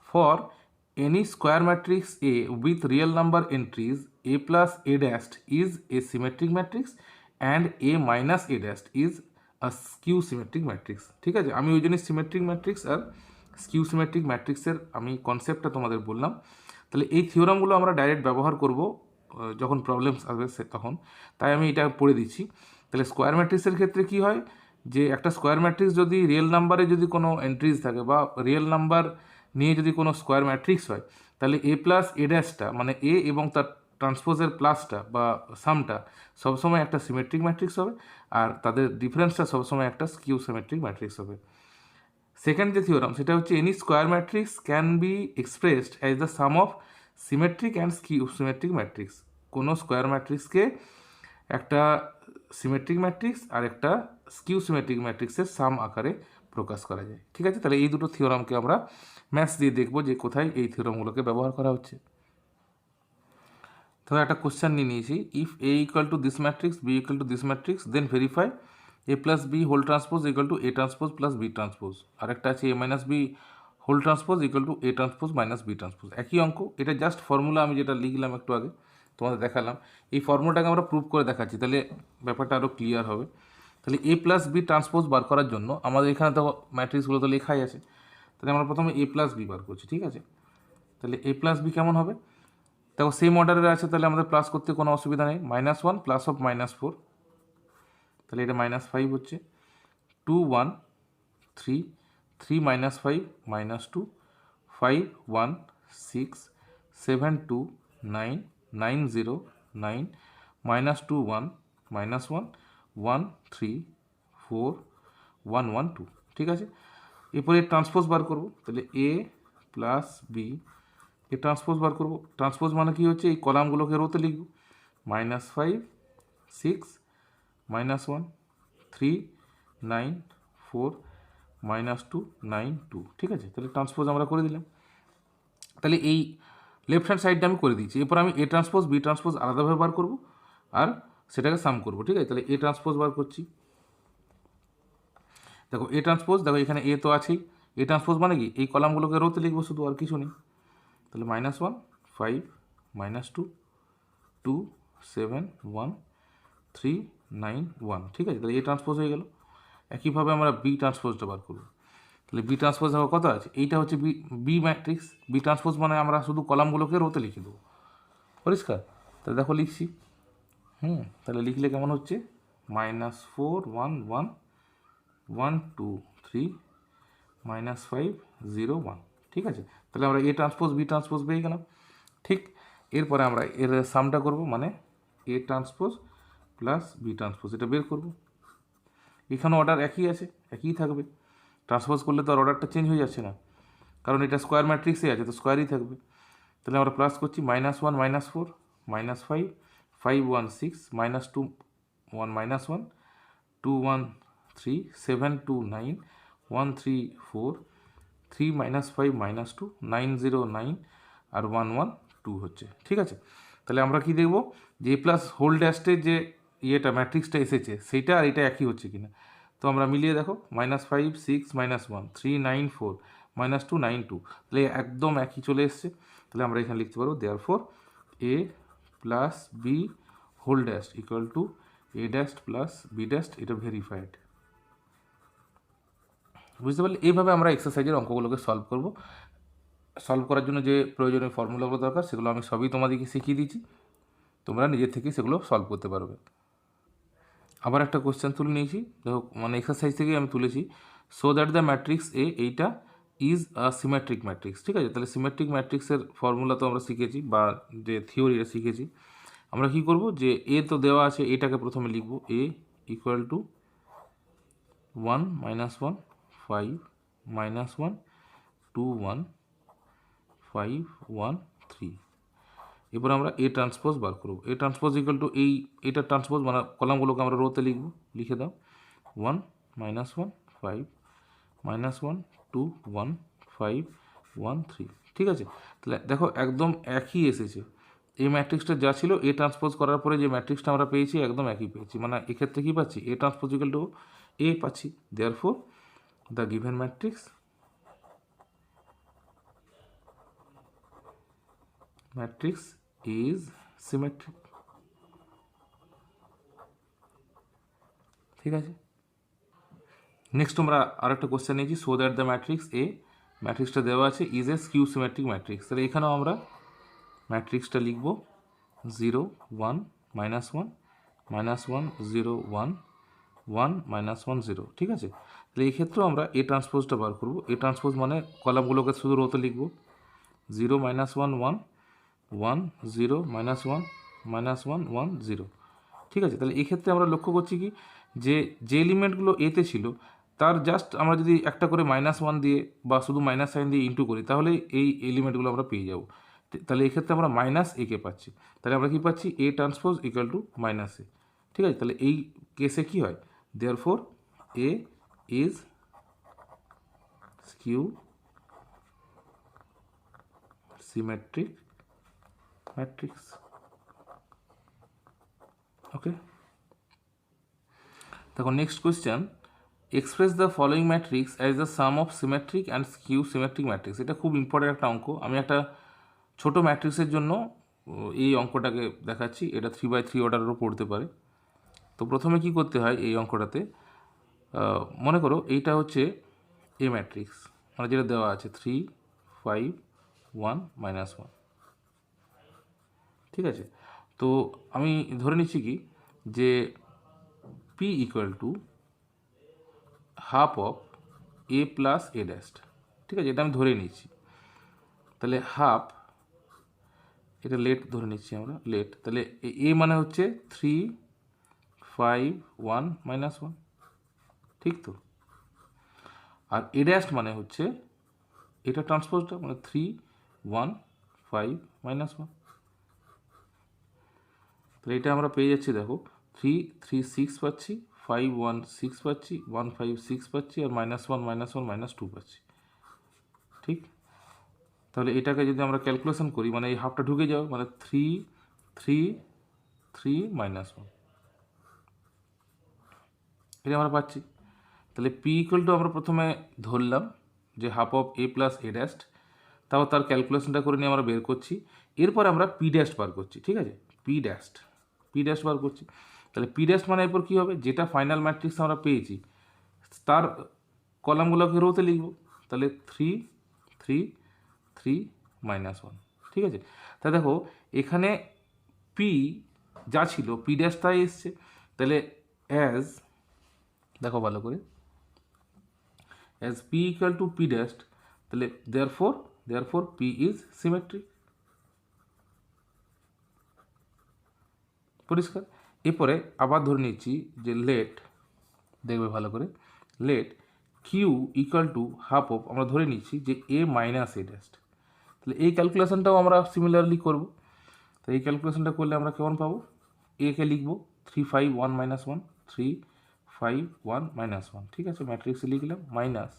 for any square matrix A with real number entries a plus a dashed is a symmetric matrix and a minus a dashed is a skew symmetric matrix। ঠিক আছে, আমি ওই জন্য সিমেট্রিক ম্যাট্রিক্স আর স্কিউ সিমেট্রিক ম্যাট্রিক্সের আমি কনসেপ্টটা তোমাদের বললাম। তাহলে এই থিওরামগুলো আমরা ডাইরেক্ট ব্যবহার করব যখন প্রবলেমস আসবে তখন, তাই আমি এটা পড়ে দিচ্ছি। তাহলে স্কোয়ার ম্যাট্রিক্সের ক্ষেত্রে কি হয়, যে একটা স্কোয়ার ম্যাট্রিক্স যদি রিয়েল নাম্বারে যদি কোনো এন্ট্রিজ থাকে বা রিয়েল নাম্বার নিয়ে যদি কোনো স্কোয়ার ম্যাট্রিক্স হয়, তাহলে a প্লাস a ড্যাশটা মানে এ এবং তার ট্রান্সপোজের প্লাসটা বা সামটা সবসময় একটা সিমেট্রিক ম্যাট্রিক্স হবে, আর তাদের ডিফারেন্সটা সবসময় একটা স্কিউ সিমেট্রিক ম্যাট্রিক্স হবে। সেকেন্ড যে থিওরাম সেটা হচ্ছে, any square matrix can be expressed as the sum of symmetric and skew symmetric matrix. কোনো স্কোয়ার ম্যাট্রিক্সকে একটা সিমেট্রিক ম্যাট্রিক্স আর একটা স্কিউ সিমেট্রিক ম্যাট্রিক্সের সাম আকারে প্রকাশ করা যায়। ঠিক আছে, তাহলে এই দুটো থিওরামকে আমরা ম্যাথস দিয়ে দেখবো যে কোথায় এই থিওরামগুলোকে ব্যবহার করা হচ্ছে। তো একটা কোশ্চেন নিয়ে নিয়েছি, if A equal to this matrix, B equal to this matrix, then verify A plus B whole transpose equal to A transpose plus B transpose. আরেকটা আছে A minus B whole transpose equal to A transpose minus B transpose. একই অঙ্ক, এটা just formula আমি যেটা লিখলাম একটু আগে তোমাদের দেখালাম, এই ফর্মুলাটাকে আমরা প্রুভ করে দেখাচ্ছি, তাহলে ব্যাপারটা আরও ক্লিয়ার হবে। তাহলে এ প্লাস বি ট্রান্সপোজ বার করার জন্য আমাদের এখানে তো ম্যাট্রিক্সগুলো তো লেখাই আছে, তাহলে আমরা প্রথমে এ প্লাস বি বার করছি। ঠিক আছে, তাহলে এ প্লাস বি কেমন হবে, দেখো সেম অর্ডারের আছে, তাহলে আমাদের প্লাস করতে কোনো অসুবিধা নেই। -1 প্লাস অফ -4, তাহলে এটা -5 হচ্ছে, 2 1 3 3 -5 -2 5 1 6 7 2 9 9 0 9 -2 1 -1 1 3 4 1 1 2। ঠিক আছে, এরপরে ট্রান্সপোজ বার করবো, তাহলে এ প্লাস বি এ ট্রান্সপোজ বার করবো। ট্রান্সপোজ মানে কি হচ্ছে, এই কলামগুলোকে রোতে লিখব, -5 6 -1 3 9 4 -2 9 2। ঠিক আছে, তাহলে ট্রান্সপোজ আমরা করে দিলাম। তাহলে এই লেফট হ্যান্ড সাইডটা আমি করে দিচ্ছি। এরপর আমি এ ট্রান্সপোজ বি ট্রান্সপোজ আলাদাভাবে বার করবো আর সেটাকে সাম করবো। ঠিক আছে, তাহলে এ ট্রান্সপোজ বার করছি। দেখো এ ট্রান্সপোজ, দেখো এখানে এ তো আছেই, এ ট্রান্সপোজ মানে কি এই কলামগুলোকে রোতে লিখবো শুধু, আর কিছু নেই। তাহলে -1 5 -2 2 7 1 3 9 1। ঠিক আছে, তাহলে এ ট্রান্সপোজ হয়ে গেল। একইভাবে আমরা বি ট্রান্সপোজটা বার করব। তাহলে বি ট্রান্সপোজ দেখো কত আছে, এইটা হচ্ছে বি ম্যাট্রিক্স। বি ট্রান্সপোজ মানে আমরা শুধু কলামগুলোকে রোতে লিখে দেবো। পরিষ্কার? তাহলে দেখো লিখছি, তাহলে লিখলে কেমন হচ্ছে, -4 1 1 1 2 3 -5 0 1, ঠিক আছে। তাহলে আমরা এ ট্রান্সপোজ বি ট্রান্সপোজ পেয়ে গেলাম। ঠিক এরপরে আমরা এর সামটা করব, মানে A transpose plus B transpose, এটা বের করব। এখানে অর্ডার একই আছে, একই থাকবে। ট্রান্সপোজ করলে তো আর অর্ডারটা চেঞ্জ হয়ে যাচ্ছে না, কারণ এটা স্কোয়ার ম্যাট্রিক্সে আছে, তো স্কোয়ারই থাকবে। তাহলে আমরা প্লাস করছি -1 -4 -5 5 1 6 -2 1 -1 2 1 3 7 2 9 1 3 4 3 -5 -2 9 0 9 আর 1 1 2 হচ্ছে, ঠিক আছে। তাহলে আমরা কি দেখব যে এ প্লাস হোল ড্যাস্টের যে ইয়েটা ম্যাট্রিক্সটা এসেছে সেইটা আর এটা একই হচ্ছে কিনা। তো আমরা মিলিয়ে দেখো, -5 6 -1 3 9 4 -2 9 2, তাহলে একদম একই চলে এসছে। তাহলে আমরা এখানে লিখতে পারবো therefore A plus B whole dash equal to A dash plus B dash, এটা ভেরিফাইড। বুঝতে পারলে? এইভাবে আমরা এক্সারসাইজের অঙ্কগুলোকে সলভ করব। সলভ করার জন্য যে প্রয়োজনীয় ফর্মুলাগুলো দরকার সেগুলো আমি সবই তোমাদেরকে শিখিয়ে দিচ্ছি, তোমরা নিজের থেকে সেগুলো সলভ করতে পারবে। আবার একটা কোশ্চেন তুলে নিয়েছি, দেখো মানে এক্সারসাইজ থেকেই আমি তুলেছি। সো দ্যাট দ্য ম্যাট্রিক্স এ এইটা ইজ আ সিমেট্রিক ম্যাট্রিক্স, ঠিক আছে। তাহলে সিমেট্রিক ম্যাট্রিক্সের ফর্মুলা তো আমরা শিখেছি, বা যে থিওরিটা শিখেছি। আমরা কি করব, যে এ তো দেওয়া আছে, এটাকে প্রথমে লিখব এ ইকুয়াল টু 1 -1 5 -1 2 1 5 1 3। এরপর আমরা এ ট্রান্সপোজ বার করব। এ ট্রান্সপোজ ইকুয়াল টু এটা ট্রান্সপোজ মানে কলামগুলোকে আমরা রোতে লিখব, লিখে দাও 1 -1 5 -1 2 1 5 1 3, ঠিক আছে। তাহলে দেখো একদম একই এসেছে। এই ম্যাট্রিক্সটা যা ছিল এ ট্রান্সপোজ করার পরে যে ম্যাট্রিক্সটা আমরা পেয়েছি একদম একই পেয়েছি, মানে এক্ষেত্রে কী পাচ্ছি, এ ট্রান্সপোজ ইকুয়াল টু এ পাচ্ছি। Therefore the given matrix is symmetric, ঠিক আছে। নেক্সট আমরা আরেকটা কোশ্চেন নিয়েছি, সো দ্যাট দ্য ম্যাট্রিক্স এ, ম্যাট্রিক্সটা দেওয়া আছে is a skew symmetric matrix. তাহলে এখানেও আমরা ম্যাট্রিক্সটা লিখব 0 1 -1 -1 0 1 1 -1 0, ঠিক আছে। তাহলে এই ক্ষেত্রেও আমরা এ ট্রান্সপোজটা বার করব। এ ট্রান্সপোজ মানে কলামগুলোকে শুধু রোতে লিখব 0 -1 1 1 0 -1 -1 1 0, ঠিক আছে। তাহলে এই ক্ষেত্রে আমরা লক্ষ্য করছি কি, যে যে এলিমেন্টগুলো এতে ছিল তার জাস্ট আমরা যদি একটা করে -1 দিয়ে বা শুধু মাইনাস সাইন দিয়ে ইন্টু করি, তাহলে এই এলিমেন্টগুলো আমরা পেয়ে যাব। তাহলে এই ক্ষেত্রে আমরা -a কে পাচ্ছি। তাহলে আমরা কি পাচ্ছি, A transpose equal to -a, ঠিক আছে। তাহলে এই কেসে কি হয়, therefore A is skew symmetric matrix, okay. দেখো next question, express the following matrix as the sum of symmetric and skew symmetric matrix. এটা খুব ইম্পর্টেন্ট একটা অঙ্ক। আমি একটা ছোট ম্যাট্রিক্সের জন্য এই অঙ্কটাকে দেখাচ্ছি, এটা 3x3 অর্ডারেরও পড়তে পারে। তো প্রথমে কি করতে হয় এই অঙ্কটাতে, মনে করো এইটা হচ্ছে এ ম্যাট্রিক্স, মানে যেটা দেওয়া আছে 3 5 1 -1, ঠিক আছে। তো আমি ধরে নিচ্ছি কি, যে P equal to half of A plus A dash, ঠিক আছে। এটা আমি ধরে নিচ্ছি। তাহলে হাফ, এটা লেট ধরে নিচ্ছি আমরা, লেট। তাহলে এ মানে হচ্ছে 3 5 1 -1, ঠিক তো। আর এ ড্যাস্ট মানে হচ্ছে এটা ট্রান্সপোজটা, মানে 3 1 5 -1। তাহলে এটা আমরা পেয়ে যাচ্ছি, দেখো 3 3 6 পাচ্ছি, 5 1 6 পাচ্ছি, 1 5 6 পাচ্ছি, আর -1 -1 -2 পাচ্ছি, ঠিক। তাহলে এটাকে যদি আমরা ক্যালকুলেশন করি, মানে এই হাফটা ঢুকে যাও, মানে 3 3 3 -1, এটা আমরা পাচ্ছি। তাহলে পি ইকুয়াল টু আমরা প্রথমে ধরলাম যে half of A plus A ড্যাস্ট, তাও তার ক্যালকুলেশনটা করে নিয়ে আমরা বের করছি। এরপর আমরা পি ড্যাস্ট বার করছি, ঠিক আছে। পি ড্যাস্ট বার করছি। তাহলে পি ড্যাস্ট মানে এরপর কী হবে, যেটা ফাইনাল ম্যাট্রিক্স আমরা পেয়েছি তার কলামগুলোকে রোতে লিখব। তাহলে 3 3 3 -1, ঠিক আছে। তা দেখো এখানে পি যা ছিল পি ড্যাশ তাই এসছে। তাহলে অ্যাজ, দেখো ভালো করে, as P equal two P dash, তাহলে দেয়ারফোর পি ইজ সিমেট্রিক। পরিষ্কার। এরপরে আবার ধরে নিচ্ছি যে লেট, দেখবে ভালো করে, let q equal to half of, আমরা ধরে নিচ্ছি যে এ মাইনাস এ ড্যাশ। তাহলে এই ক্যালকুলেশনটাও আমরা সিমিলারলি করব। তো এই ক্যালকুলেশনটা করলে আমরা কেমন পাবো, এ কে লিখবো 3 5 1 - 1, 3 5 1 - 1, ঠিক আছে, ম্যাট্রিক্সে লিখলাম মাইনাস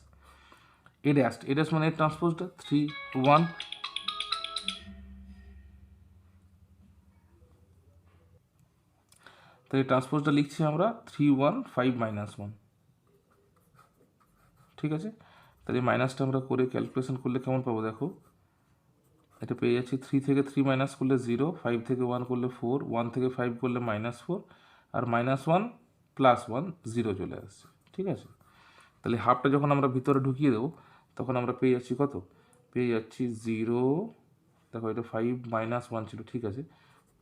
এ ড্যাশ মানে এর ট্রান্সপোজটা 3 1, তো এই ট্রান্সপোজটা লিখছি আমরা 3 1 5 - 1, ঠিক আছে। তাহলে এই মাইনাসটা আমরা করে ক্যালকুলেশন করলে কেমন পাবো দেখো, এটা পেয়ে যাচ্ছি 3 থেকে 3 মাইনাস করলে 0, 5 থেকে 1 করলে 4, 1 থেকে 5 করলে -4, আর -1 + 1 0 চলে আসছে, ঠিক আছে। তাহলে হাফটা যখন আমরা ভিতরে ঢুকিয়ে দেবো তখন আমরা পেয়ে যাচ্ছি কত, পেয়ে যাচ্ছি 0, দেখো এটা 5 - 1 ছিল, ঠিক আছে,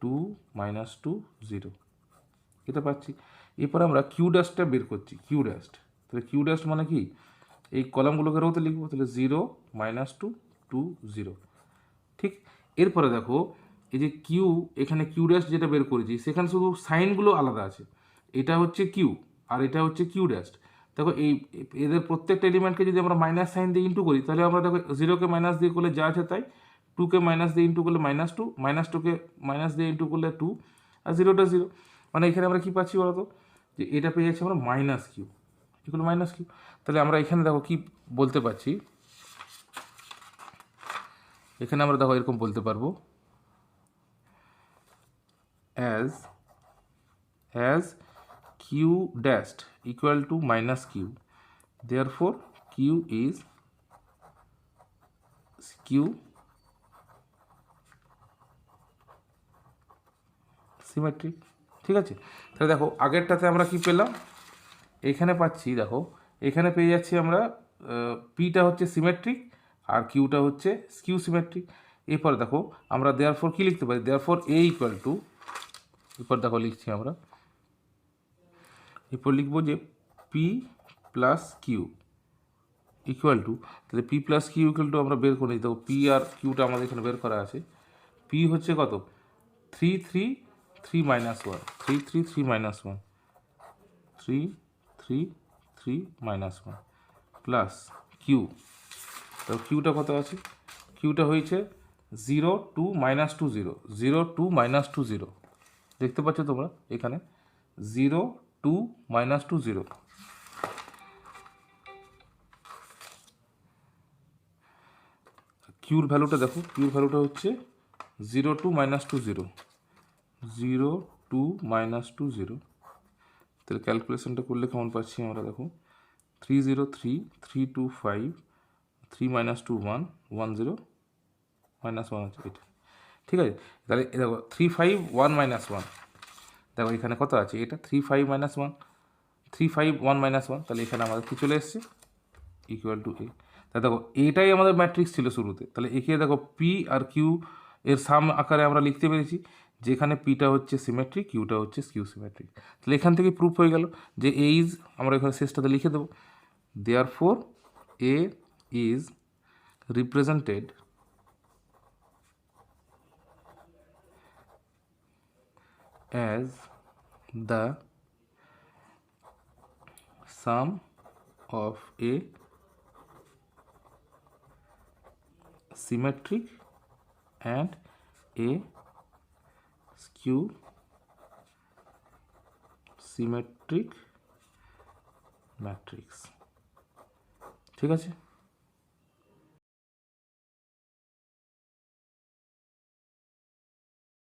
2 - 2 0, এটা পাচ্ছি। এরপরে আমরা কিউ ড্যাশটা বের করছি, কিউ ড্যাশ, তাহলে কিউ ড্যাশ মানে কি, এই কলামগুলোকে রোতে লিখবো, তাহলে 0 - 2 2 0, ঠিক। এরপরে দেখো এই যে কিউ, এখানে কিউ ড্যাশ যেটা বের করেছি সেখানে শুধু সাইনগুলো আলাদা আছে, এটা হচ্ছে কিউ আর এটা হচ্ছে কিউ ড্যাশ। দেখো এই এদের প্রত্যেকটা এলিমেন্টকে যদি আমরা মাইনাস সাইন দিয়ে ইন্টু করি তাহলে আমরা দেখো 0কে মাইনাস দিয়ে করলে যা আছে তাই, 2কে মাইনাস দিয়ে ইন্টু করলে -2, -2কে মাইনাস দিয়ে ইন্টু করলে 2, আর 0টা 0, মানে এখানে আমরা কী পাচ্ছি বলতো, যে এটা পেয়ে যাচ্ছি আমরা মাইনাস কিউ, এগুলো মাইনাস কিউ। তাহলে আমরা এখানে দেখো কি বলতে পারছি, এখানে আমরা দেখো এরকম বলতে পারবো, as q dashed equal to minus q, therefore q is symmetric, ঠিক আছে। তাহলে দেখো আগেরটাতে আমরা কি পেলাম, এখানে পাচ্ছি, দেখো এখানে পেয়ে যাচ্ছি আমরা পিটা হচ্ছে সিমেট্রিক আর কিউটা হচ্ছে স্কিউ সিমেট্রিক। এরপর দেখো আমরা দেয়ারফর কি লিখতে পারি, দেয়ারফর এ ইকুয়াল টু, এরপর দেখো লিখছি আমরা, এরপর লিখবো যে P plus Q equal to, তাহলে P plus Q equal to আমরা বের করে নিই, দেখো পি আর কিউটা আমাদের এখানে বের করা আছে। পি হচ্ছে কত, 3 3 3 - 1, 3 3 3 - 1, 3 3 3 - 1 প্লাস কিউ, তো কিউটা কত আছে, কিউটা হয়েছে 0 2 - 2 0, 0 2 - 2 0, দেখতে পাচ্ছ তোমরা এখানে 0 2 - 2 0। কিউর ভ্যালুটা দেখো, কিউর ভ্যালুটা হচ্ছে 0 2 - 2 0, 0 2 - 2 0, তাহলে ক্যালকুলেশনটা করলে কেমন পাচ্ছি আমরা দেখো 3 0 3 3 2 5 3 - 2 1 1 0 -1 হচ্ছে এটা, ঠিক আছে। তাহলে দেখো 3 5 1 - 1, দেখো এখানে কত আছে, এটা 3 5 - 1, 3 5 1 - 1, তাহলে এখানে আমাদের কি চলে এসছে, ইকুয়াল টু এ। তাহলে দেখো এটাই আমাদের ম্যাট্রিক্স ছিল শুরুতে, তাহলে একে দেখো পি আর কিউ এর সাম আকারে আমরা লিখতে পেরেছি, যেখানে পিটা হচ্ছে সিমেট্রিক, কিউটা হচ্ছে স্কিউ সিমেট্রিক। তাহলে এখান থেকে প্রুফ হয়ে গেল যে এ ইজ, আমরা এখানে শেষটাতে লিখে দেবো, therefore A is represented as the sum of a symmetric and a skew symmetric matrix, ঠিক আছে।